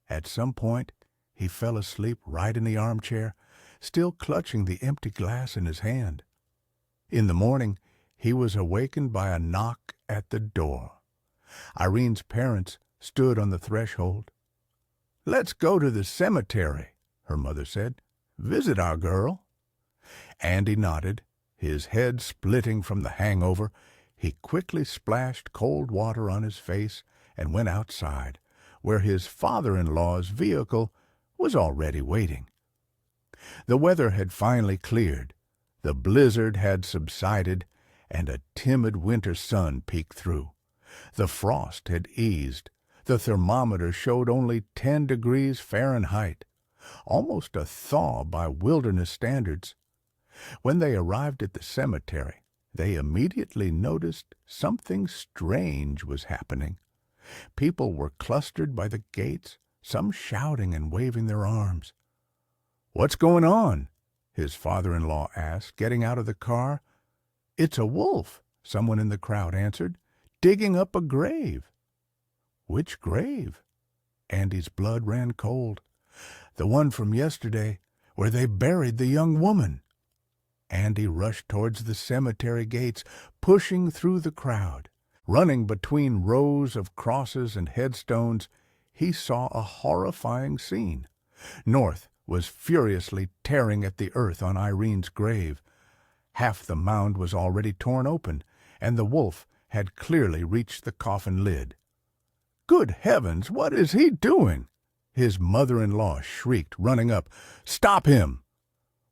At some point he fell asleep right in the armchair, still clutching the empty glass in his hand. In the morning he was awakened by a knock at the door. Irene's parents stood on the threshold. "Let's go to the cemetery," her mother said. "Visit our girl." Andy nodded, his head splitting from the hangover. He quickly splashed cold water on his face and went outside, where his father-in-law's vehicle was already waiting. The weather had finally cleared. The blizzard had subsided, and a timid winter sun peeked through. The frost had eased. The thermometer showed only 10 degrees Fahrenheit, almost a thaw by wilderness standards. When they arrived at the cemetery, they immediately noticed something strange was happening. People were clustered by the gates, some shouting and waving their arms. "What's going on?" his father-in-law asked, getting out of the car. "It's a wolf," someone in the crowd answered, "digging up a grave." "Which grave?" Andy's blood ran cold. "The one from yesterday, where they buried the young woman." Andy rushed towards the cemetery gates, pushing through the crowd. Running between rows of crosses and headstones, he saw a horrifying scene. North was furiously tearing at the earth on Irene's grave. Half the mound was already torn open, and the wolf had clearly reached the coffin lid. "Good heavens, what is he doing?" his mother-in-law shrieked, running up. "Stop him!"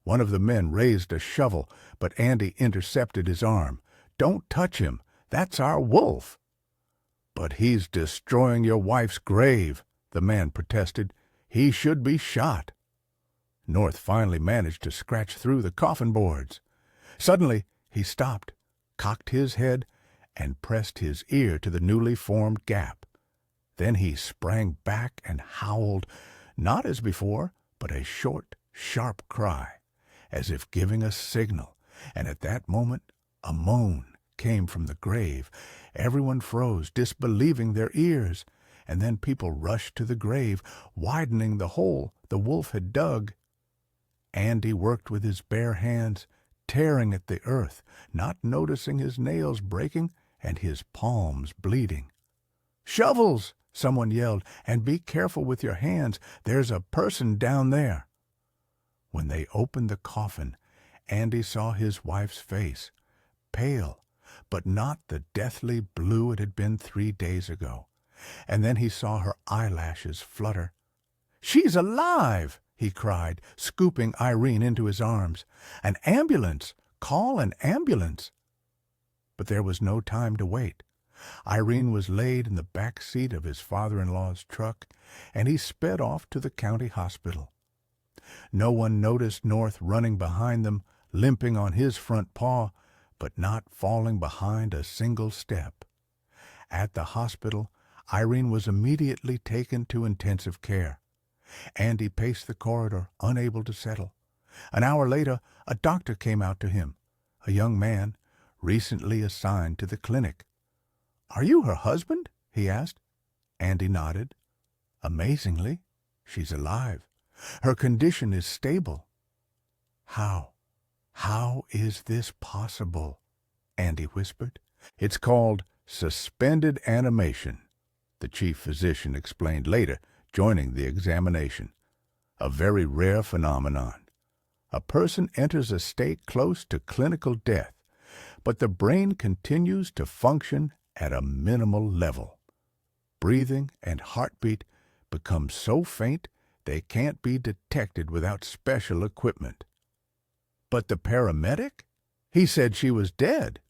One of the men raised a shovel, but Andy intercepted his arm. "Don't touch him. That's our wolf." "But he's destroying your wife's grave," the man protested. "He should be shot." North finally managed to scratch through the coffin boards. Suddenly he stopped, cocked his head, and pressed his ear to the newly formed gap. Then he sprang back and howled, not as before, but a short, sharp cry, as if giving a signal, and at that moment a moan came from the grave. Everyone froze, disbelieving their ears, and then people rushed to the grave, widening the hole the wolf had dug. Andy worked with his bare hands, tearing at the earth, not noticing his nails breaking and his palms bleeding. "Shovels!" someone yelled, "and be careful with your hands. There's a person down there." When they opened the coffin, Andy saw his wife's face, pale, but not the deathly blue it had been 3 days ago. And then he saw her eyelashes flutter. "She's alive!" he cried, scooping Irene into his arms. "An ambulance! Call an ambulance!" But there was no time to wait. Irene was laid in the back seat of his father-in-law's truck, and he sped off to the county hospital. No one noticed North running behind them, limping on his front paw, but not falling behind a single step. At the hospital, Irene was immediately taken to intensive care. Andy paced the corridor, unable to settle. An hour later, a doctor came out to him, a young man, recently assigned to the clinic. "Are you her husband?" he asked. Andy nodded. Amazingly, she's alive. Her condition is stable. How? How is this possible? Andy whispered. It's called suspended animation, the chief physician explained later, joining the examination. A very rare phenomenon. A person enters a state close to clinical death, but the brain continues to function at a minimal level. Breathing and heartbeat become so faint they can't be detected without special equipment. But the paramedic? He said she was dead.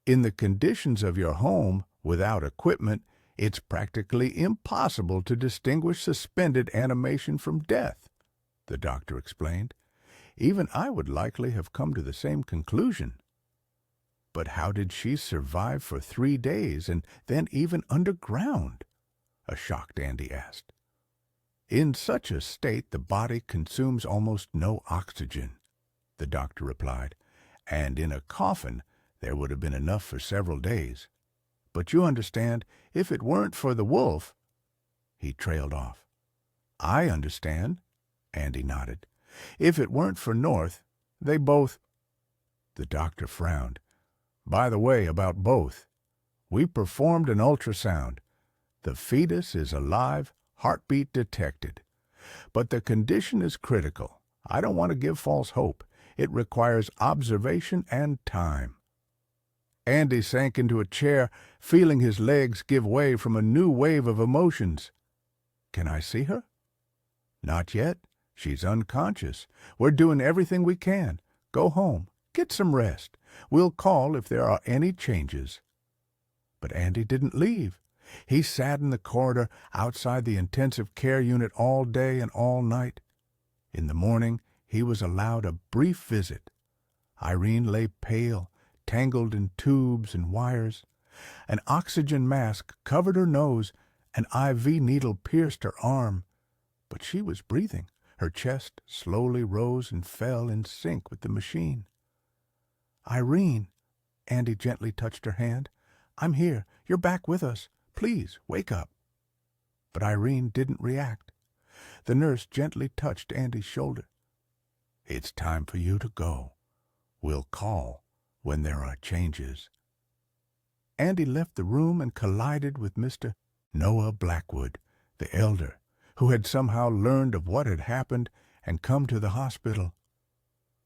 In the conditions of your home, without equipment, it's practically impossible to distinguish suspended animation from death, the doctor explained. Even I would likely have come to the same conclusion. But how did she survive for 3 days and then even underground? A shocked Andy asked. In such a state, the body consumes almost no oxygen, the doctor replied, and in a coffin there would have been enough for several days. But you understand, if it weren't for the wolf— He trailed off. I understand, Andy nodded. If it weren't for North, they both— The doctor frowned. By the way, about both. We performed an ultrasound. The fetus is alive, heartbeat detected. But the condition is critical. I don't want to give false hope. It requires observation and time. Andy sank into a chair, feeling his legs give way from a new wave of emotions. Can I see her? Not yet. She's unconscious. We're doing everything we can. Go home. Get some rest. We'll call if there are any changes. But Andy didn't leave. He sat in the corridor outside the intensive care unit all day and all night. In the morning, he was allowed a brief visit. Irene lay pale, tangled in tubes and wires. An oxygen mask covered her nose, an IV needle pierced her arm. But she was breathing. Her chest slowly rose and fell in sync with the machine. Irene, Andy gently touched her hand. I'm here. You're back with us. Please, wake up. But Irene didn't react. The nurse gently touched Andy's shoulder. It's time for you to go. We'll call when there are changes. Andy left the room and collided with Mr. Noah Blackwood, the elder, who had somehow learned of what had happened and come to the hospital.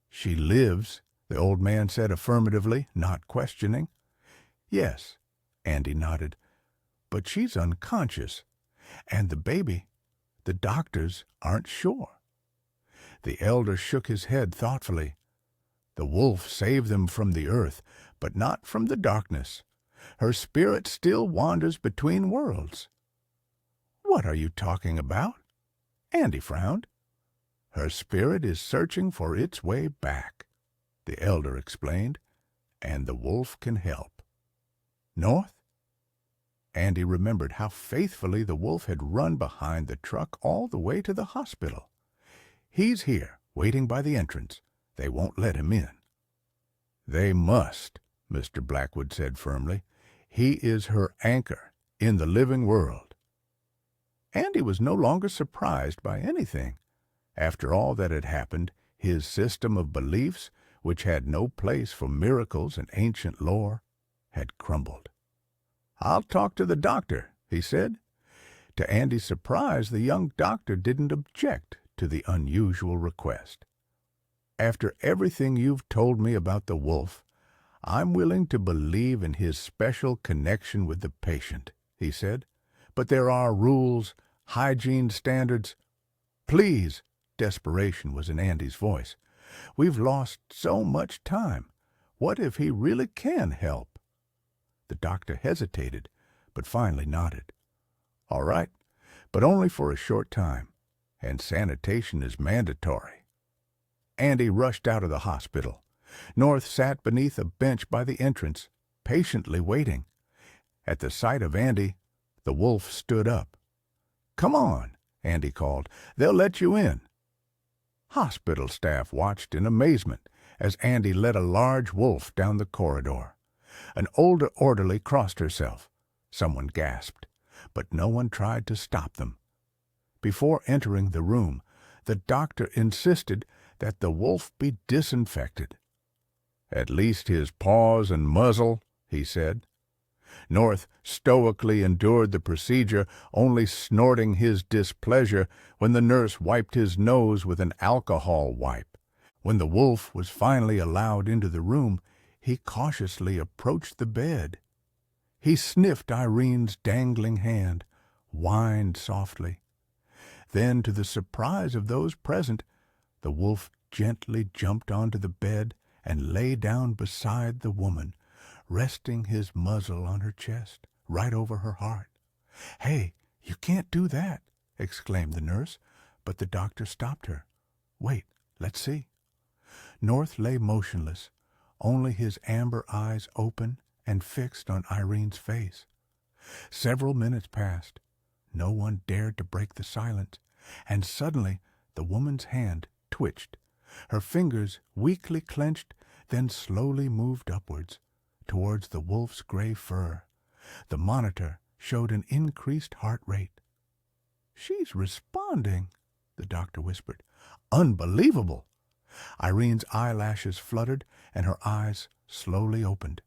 She lives, the old man said affirmatively, not questioning. Yes, Andy nodded, but she's unconscious, and the baby, the doctors aren't sure. The elder shook his head thoughtfully. The wolf saved them from the earth, but not from the darkness. Her spirit still wanders between worlds. What are you talking about? Andy frowned. Her spirit is searching for its way back, the elder explained, and the wolf can help. North? Andy remembered how faithfully the wolf had run behind the truck all the way to the hospital. He's here, waiting by the entrance. They won't let him in. They must, Mr. Blackwood said firmly. He is her anchor in the living world. Andy was no longer surprised by anything. After all that had happened, his system of beliefs, which had no place for miracles and ancient lore, had crumbled. I'll talk to the doctor, he said. To Andy's surprise, the young doctor didn't object to the unusual request. After everything you've told me about the wolf, I'm willing to believe in his special connection with the patient, he said. But there are rules, hygiene standards. Please, desperation was in Andy's voice. We've lost so much time. What if he really can help? The doctor hesitated, but finally nodded. All right, but only for a short time, and sanitation is mandatory. Andy rushed out of the hospital. North sat beneath a bench by the entrance, patiently waiting. At the sight of Andy, the wolf stood up. Come on, Andy called. They'll let you in. Hospital staff watched in amazement as Andy led a large wolf down the corridor. An older orderly crossed herself. Someone gasped. but no one tried to stop them. Before entering the room, the doctor insisted that the wolf be disinfected. "At least his paws and muzzle," he said. North stoically endured the procedure, only snorting his displeasure when the nurse wiped his nose with an alcohol wipe. When the wolf was finally allowed into the room, he cautiously approached the bed. He sniffed Irene's dangling hand, whined softly. Then, to the surprise of those present, the wolf gently jumped onto the bed and lay down beside the woman, resting his muzzle on her chest, right over her heart. "Hey, you can't do that," exclaimed the nurse, but the doctor stopped her. "Wait, let's see." North lay motionless, only his amber eyes open and fixed on Irene's face. Several minutes passed. No one dared to break the silence, and suddenly the woman's hand twitched. Her fingers weakly clenched, then slowly moved upwards, towards the wolf's gray fur. The monitor showed an increased heart rate. "She's responding," the doctor whispered. "Unbelievable!" Irene's eyelashes fluttered, and her eyes slowly opened.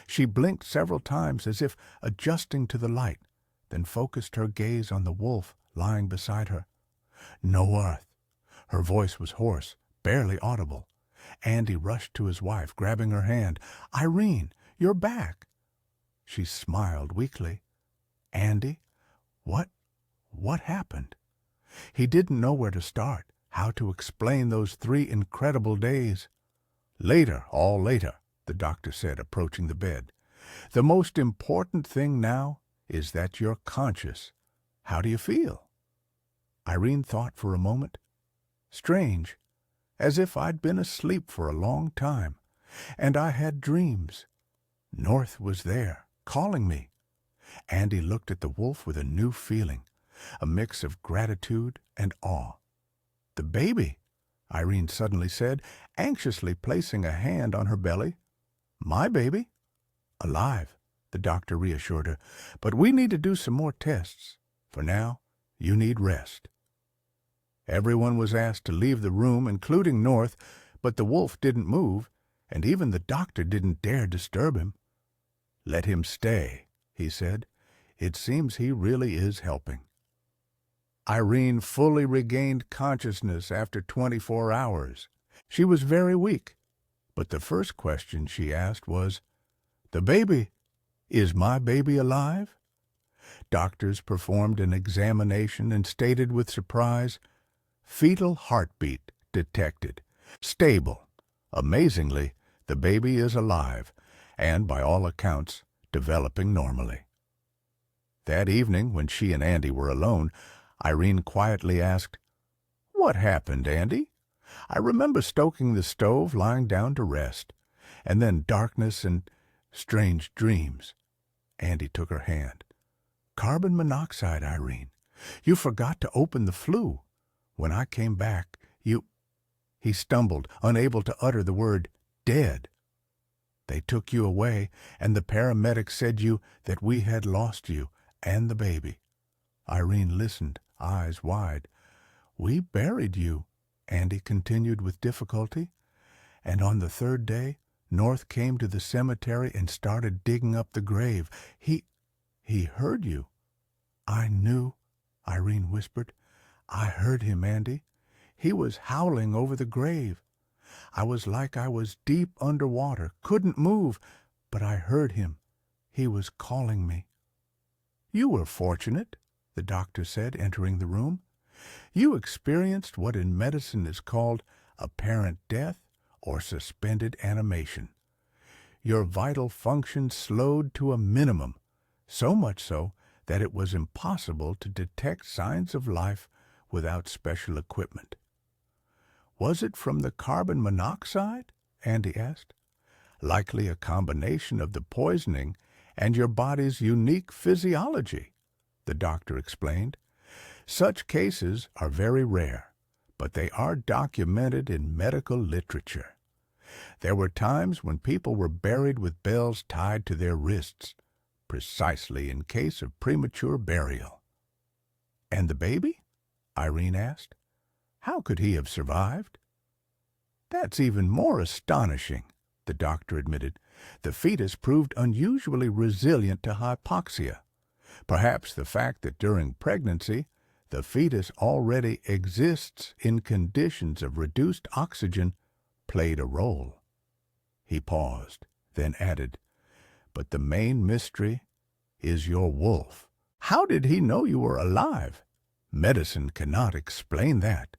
She blinked several times as if adjusting to the light, then focused her gaze on the wolf lying beside her. "No earth." Her voice was hoarse, barely audible. Andy rushed to his wife, grabbing her hand. "Irene, you're back." She smiled weakly. "Andy, what happened?" He didn't know where to start, how to explain those 3 incredible days. "Later, all later," the doctor said, approaching the bed. "The most important thing now is that you're conscious. How do you feel?" Irene thought for a moment. "Strange, as if I'd been asleep for a long time, and I had dreams. North was there, calling me." Andy looked at the wolf with a new feeling, a mix of gratitude and awe. "The baby," Irene suddenly said, anxiously placing a hand on her belly. "My baby?" "Alive," the doctor reassured her, "but we need to do some more tests. For now, you need rest." Everyone was asked to leave the room, including North, but the wolf didn't move, and even the doctor didn't dare disturb him. "Let him stay," he said. "It seems he really is helping." Irene fully regained consciousness after 24 hours. She was very weak, but the first question she asked was, "The baby, is my baby alive?" Doctors performed an examination and stated with surprise, "Fetal heartbeat detected. Stable. Amazingly, the baby is alive, and by all accounts, developing normally." That evening, when she and Andy were alone, Irene quietly asked, "What happened, Andy? I remember stoking the stove, lying down to rest, and then darkness and strange dreams." Andy took her hand. "Carbon monoxide, Irene. You forgot to open the flue. When I came back, you—" He stumbled, unable to utter the word "dead." "They took you away, and the paramedics said that we had lost you and the baby." Irene listened, eyes wide. "We buried you," Andy continued with difficulty. "And on the 3rd day, North came to the cemetery and started digging up the grave. He heard you." "I knew," Irene whispered. "I heard him, Andy. He was howling over the grave. I was like I was deep underwater, couldn't move, but I heard him. He was calling me." "You were fortunate," the doctor said, entering the room. "You experienced what in medicine is called apparent death or suspended animation. Your vital functions slowed to a minimum, so much so that it was impossible to detect signs of life without special equipment." "Was it from the carbon monoxide?" Andy asked. "Likely a combination of the poisoning and your body's unique physiology," the doctor explained. "Such cases are very rare, but they are documented in medical literature. There were times when people were buried with bells tied to their wrists, precisely in case of premature burial. And the baby? Irene asked. How could he have survived? That's even more astonishing, the doctor admitted. The fetus proved unusually resilient to hypoxia. Perhaps the fact that during pregnancy, the fetus already exists in conditions of reduced oxygen played a role. He paused, then added, But the main mystery is your wolf. How did he know you were alive? Medicine cannot explain that.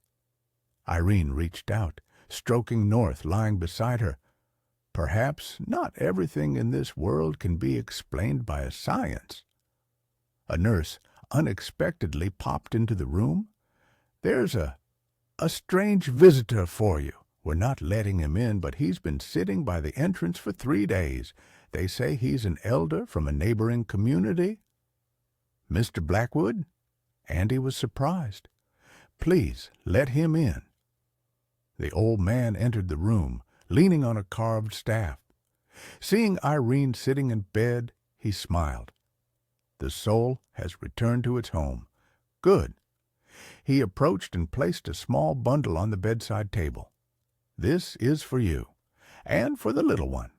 Irene reached out, stroking North lying beside her. Perhaps not everything in this world can be explained by a science. A nurse unexpectedly popped into the room. There's a strange visitor for you. We're not letting him in, but he's been sitting by the entrance for 3 days. They say he's an elder from a neighboring community. Mr. Blackwood? Andy was surprised. Please, let him in. The old man entered the room, leaning on a carved staff. Seeing Irene sitting in bed, he smiled. The soul has returned to its home. Good. He approached and placed a small bundle on the bedside table. This is for you, and for the little one.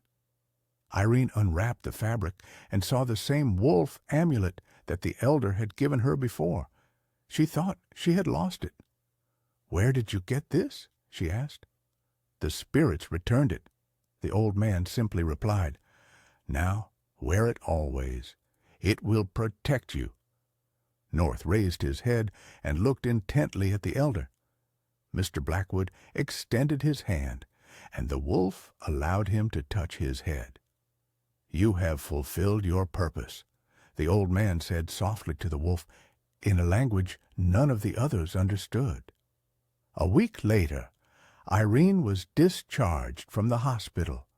Irene unwrapped the fabric and saw the same wolf amulet that the elder had given her before. She thought she had lost it. Where did you get this? She asked. The spirits returned it. The old man simply replied, Now wear it always. It will protect you. North raised his head and looked intently at the elder. Mr. Blackwood extended his hand, and the wolf allowed him to touch his head. You have fulfilled your purpose, the old man said softly to the wolf, in a language none of the others understood. A week later, Irene was discharged from the hospital.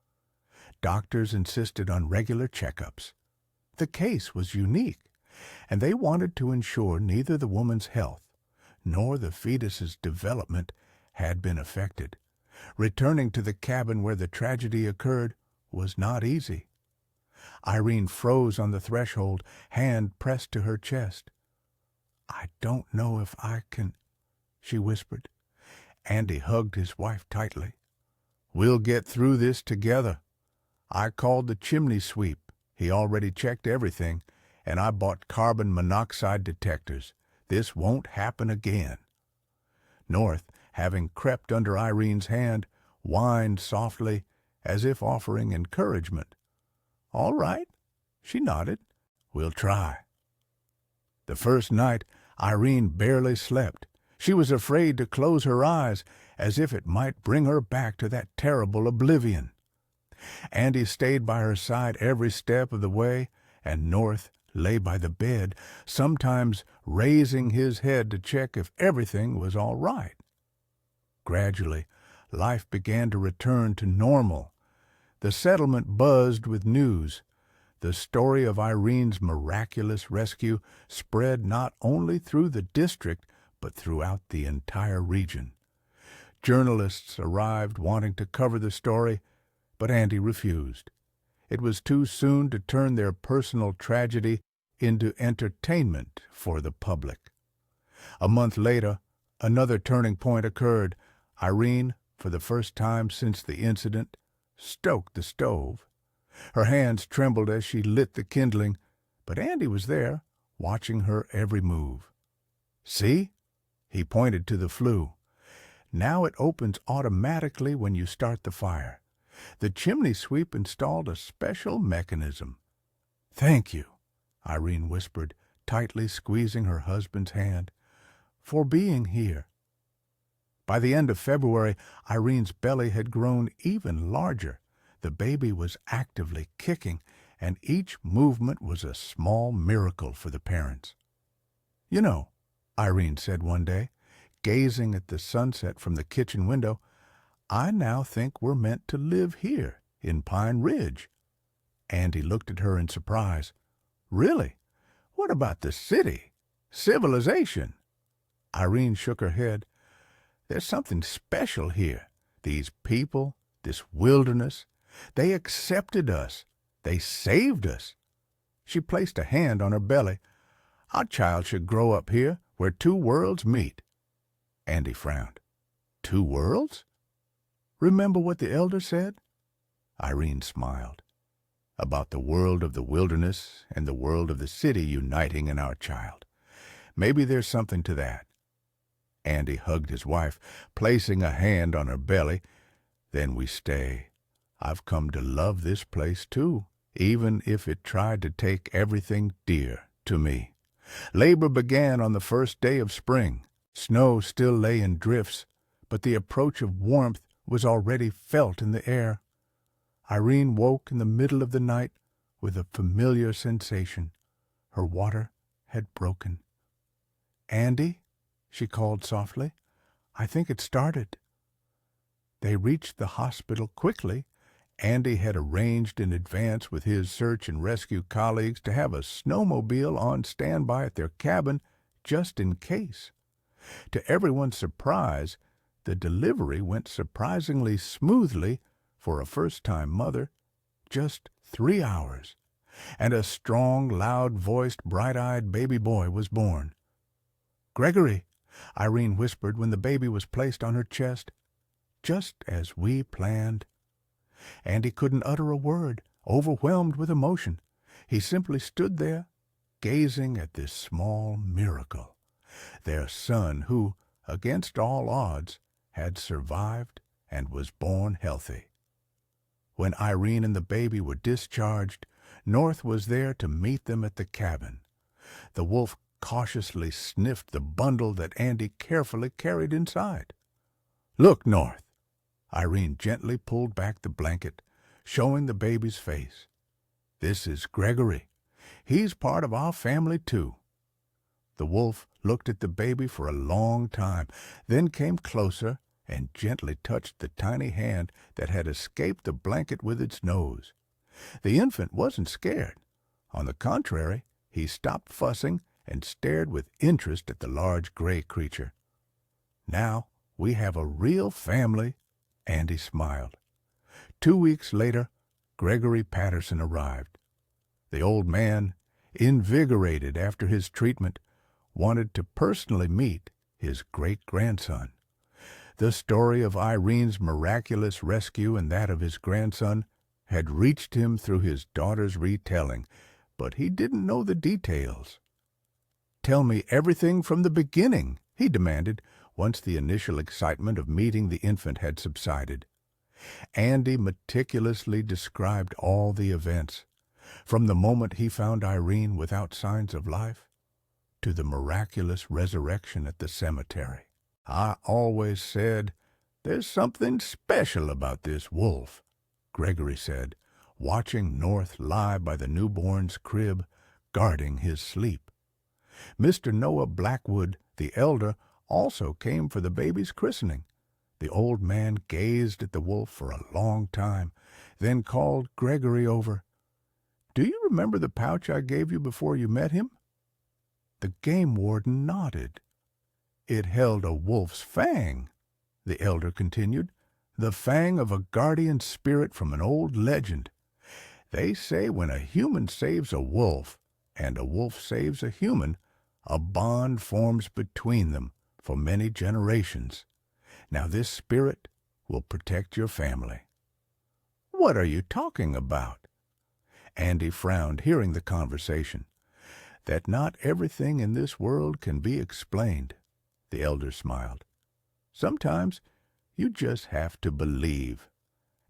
Doctors insisted on regular checkups. The case was unique, and they wanted to ensure neither the woman's health nor the fetus's development had been affected. Returning to the cabin where the tragedy occurred was not easy. Irene froze on the threshold, hand pressed to her chest. I don't know if I can, she whispered. Andy hugged his wife tightly. We'll get through this together. I called the chimney sweep. He already checked everything, and I bought carbon monoxide detectors. This won't happen again. North, having crept under Irene's hand, whined softly, as if offering encouragement. All right, she nodded. We'll try. The first night, Irene barely slept. She was afraid to close her eyes, as if it might bring her back to that terrible oblivion. Andy stayed by her side every step of the way, and North lay by the bed, sometimes raising his head to check if everything was all right. Gradually, life began to return to normal. The settlement buzzed with news. The story of Irene's miraculous rescue spread not only through the district, but throughout the entire region. Journalists arrived wanting to cover the story, but Andy refused. It was too soon to turn their personal tragedy into entertainment for the public. A month later, another turning point occurred. Irene, for the first time since the incident, stoked the stove. Her hands trembled as she lit the kindling, but Andy was there, watching her every move. See? He pointed to the flue. Now it opens automatically when you start the fire. The chimney sweep installed a special mechanism. Thank you, Irene whispered, tightly squeezing her husband's hand, for being here. By the end of February, Irene's belly had grown even larger. The baby was actively kicking, and each movement was a small miracle for the parents. You know, Irene said one day, gazing at the sunset from the kitchen window, I now think we're meant to live here in Pine Ridge. Andy looked at her in surprise. Really? What about the city? Civilization? Irene shook her head. There's something special here. These people, this wilderness, they accepted us. They saved us. She placed a hand on her belly. "Our child should grow up here, where two worlds meet." Andy frowned. "Two worlds? Remember what the elder said?" Irene smiled. "About the world of the wilderness and the world of the city uniting in our child. Maybe there's something to that." Andy hugged his wife, placing a hand on her belly. "Then we stay. I've come to love this place, too, even if it tried to take everything dear to me." Labor began on the first day of spring. Snow still lay in drifts, but the approach of warmth was already felt in the air. Irene woke in the middle of the night with a familiar sensation. Her water had broken. "Andy," she called softly, "I think it started." They reached the hospital quickly. Andy had arranged in advance with his search and rescue colleagues to have a snowmobile on standby at their cabin just in case. To everyone's surprise, the delivery went surprisingly smoothly for a first-time mother, just 3 hours, and a strong, loud-voiced, bright-eyed baby boy was born. "Gregory," Irene whispered when the baby was placed on her chest, "just as we planned." Andy couldn't utter a word, overwhelmed with emotion. He simply stood there, gazing at this small miracle, their son who, against all odds, had survived and was born healthy. When Irene and the baby were discharged, North was there to meet them at the cabin. The wolf cautiously sniffed the bundle that Andy carefully carried inside. "Look, North." Irene gently pulled back the blanket, showing the baby's face. "This is Gregory. He's part of our family, too." The wolf looked at the baby for a long time, then came closer and gently touched the tiny hand that had escaped the blanket with its nose. The infant wasn't scared. On the contrary, he stopped fussing and stared with interest at the large gray creature. "Now we have a real family," Andy smiled. 2 weeks later, Gregory Patterson arrived. The old man, invigorated after his treatment, wanted to personally meet his great-grandson. The story of Irene's miraculous rescue and that of his grandson had reached him through his daughter's retelling, but he didn't know the details. "Tell me everything from the beginning," he demanded, once the initial excitement of meeting the infant had subsided. Andy meticulously described all the events, from the moment he found Irene without signs of life to the miraculous resurrection at the cemetery. "I always said, there's something special about this wolf," Gregory said, watching North lie by the newborn's crib, guarding his sleep. Mr. Noah Blackwood, the elder, also came for the baby's christening. The old man gazed at the wolf for a long time, then called Gregory over. "Do you remember the pouch I gave you before you met him?" The game warden nodded. "It held a wolf's fang," the elder continued, "the fang of a guardian spirit from an old legend. They say when a human saves a wolf, and a wolf saves a human, a bond forms between them for many generations. Now this spirit will protect your family." "What are you talking about?" Andy frowned, hearing the conversation. "That not everything in this world can be explained," the elder smiled. "Sometimes you just have to believe,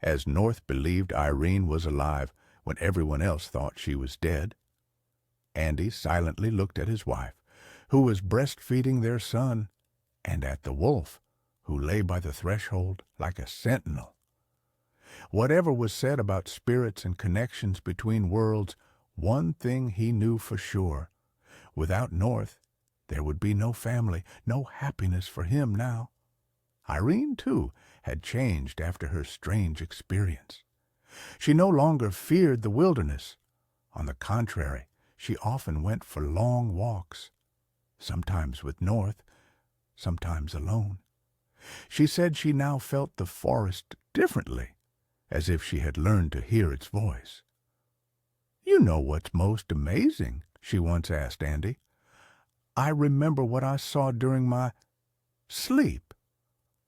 as North believed Irene was alive when everyone else thought she was dead." Andy silently looked at his wife, who was breastfeeding their son, and at the wolf, who lay by the threshold like a sentinel. Whatever was said about spirits and connections between worlds, one thing he knew for sure. Without North, there would be no family, no happiness for him now. Irene, too, had changed after her strange experience. She no longer feared the wilderness. On the contrary, she often went for long walks, sometimes with North, sometimes alone. She said she now felt the forest differently, as if she had learned to hear its voice. You know what's most amazing? She once asked Andy. I remember what I saw during my sleep.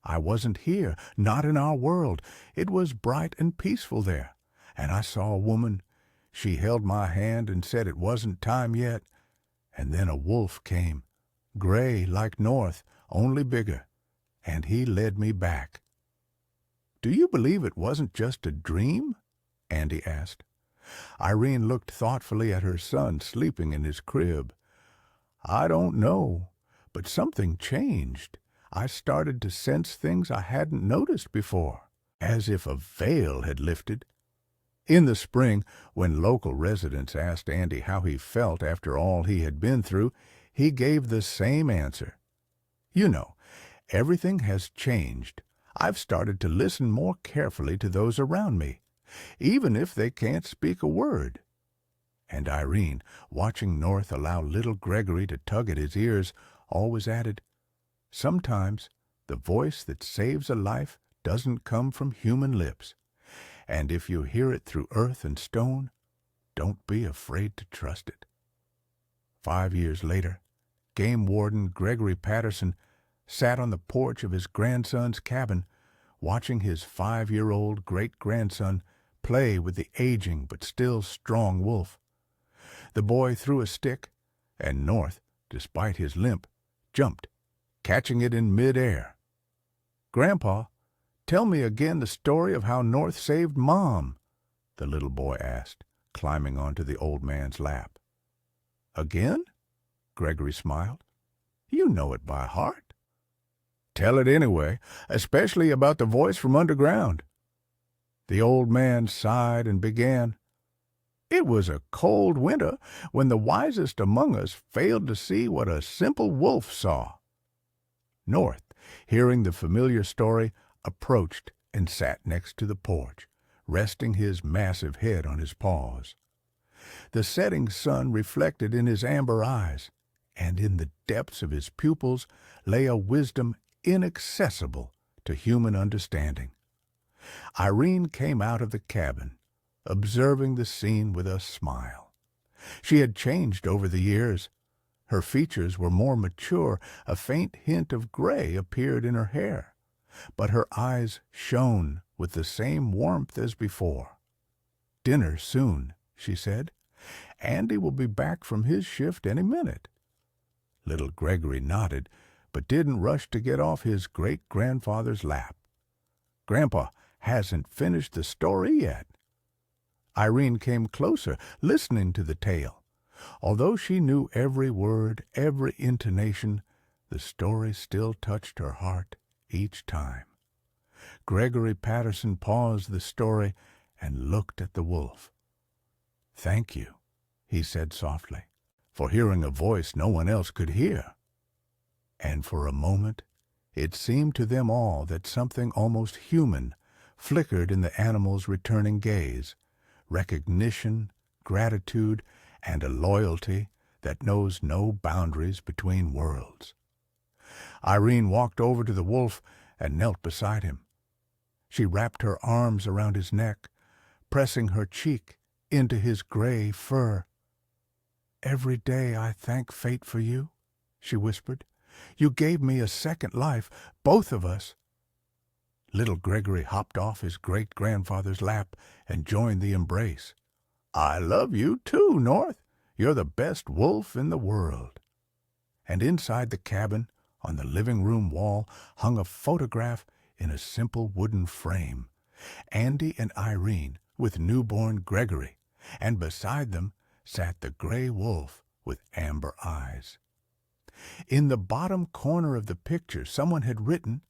I wasn't here, not in our world. It was bright and peaceful there. And I saw a woman. She held my hand and said it wasn't time yet. And then a wolf came, gray like North, only bigger, and he led me back. Do you believe it wasn't just a dream? Andy asked. Irene looked thoughtfully at her son sleeping in his crib. I don't know, but something changed. I started to sense things I hadn't noticed before, as if a veil had lifted. In the spring, when local residents asked Andy how he felt after all he had been through, he gave the same answer. You know, everything has changed. I've started to listen more carefully to those around me, even if they can't speak a word. And Irene, watching North allow little Gregory to tug at his ears, always added, Sometimes the voice that saves a life doesn't come from human lips. And if you hear it through earth and stone, don't be afraid to trust it. 5 years later, Game Warden Gregory Patterson sat on the porch of his grandson's cabin, watching his 5-year-old great-grandson play with the aging but still strong wolf. The boy threw a stick, and North, despite his limp, jumped, catching it in mid-air. Grandpa, tell me again the story of how North saved Mom, the little boy asked, climbing onto the old man's lap. Again? Gregory smiled. You know it by heart. Tell it anyway, especially about the voice from underground. The old man sighed and began. It was a cold winter when the wisest among us failed to see what a simple wolf saw. North, hearing the familiar story, approached and sat next to the porch, resting his massive head on his paws. The setting sun reflected in his amber eyes, and in the depths of his pupils lay a wisdom inaccessible to human understanding. Irene came out of the cabin, observing the scene with a smile. She had changed over the years. Her features were more mature, a faint hint of gray appeared in her hair, but her eyes shone with the same warmth as before. Dinner soon, she said. Andy will be back from his shift any minute. Little Gregory nodded, but didn't rush to get off his great-grandfather's lap. Grandpa hasn't finished the story yet. Irene came closer, listening to the tale. Although she knew every word, every intonation, the story still touched her heart each time. Gregory Patterson paused the story and looked at the wolf. Thank you, he said softly, for hearing a voice no one else could hear. And for a moment, it seemed to them all that something almost human flickered in the animal's returning gaze, recognition, gratitude, and a loyalty that knows no boundaries between worlds. Irene walked over to the wolf and knelt beside him. She wrapped her arms around his neck, pressing her cheek into his gray fur. Every day I thank fate for you, she whispered. You gave me a second life, both of us. Little Gregory hopped off his great-grandfather's lap and joined the embrace. I love you too, North. You're the best wolf in the world. And inside the cabin, on the living room wall, hung a photograph in a simple wooden frame. Andy and Irene with newborn Gregory, and beside them sat the gray wolf with amber eyes. In the bottom corner of the picture, someone had written,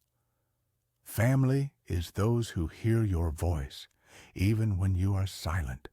Family is those who hear your voice, even when you are silent.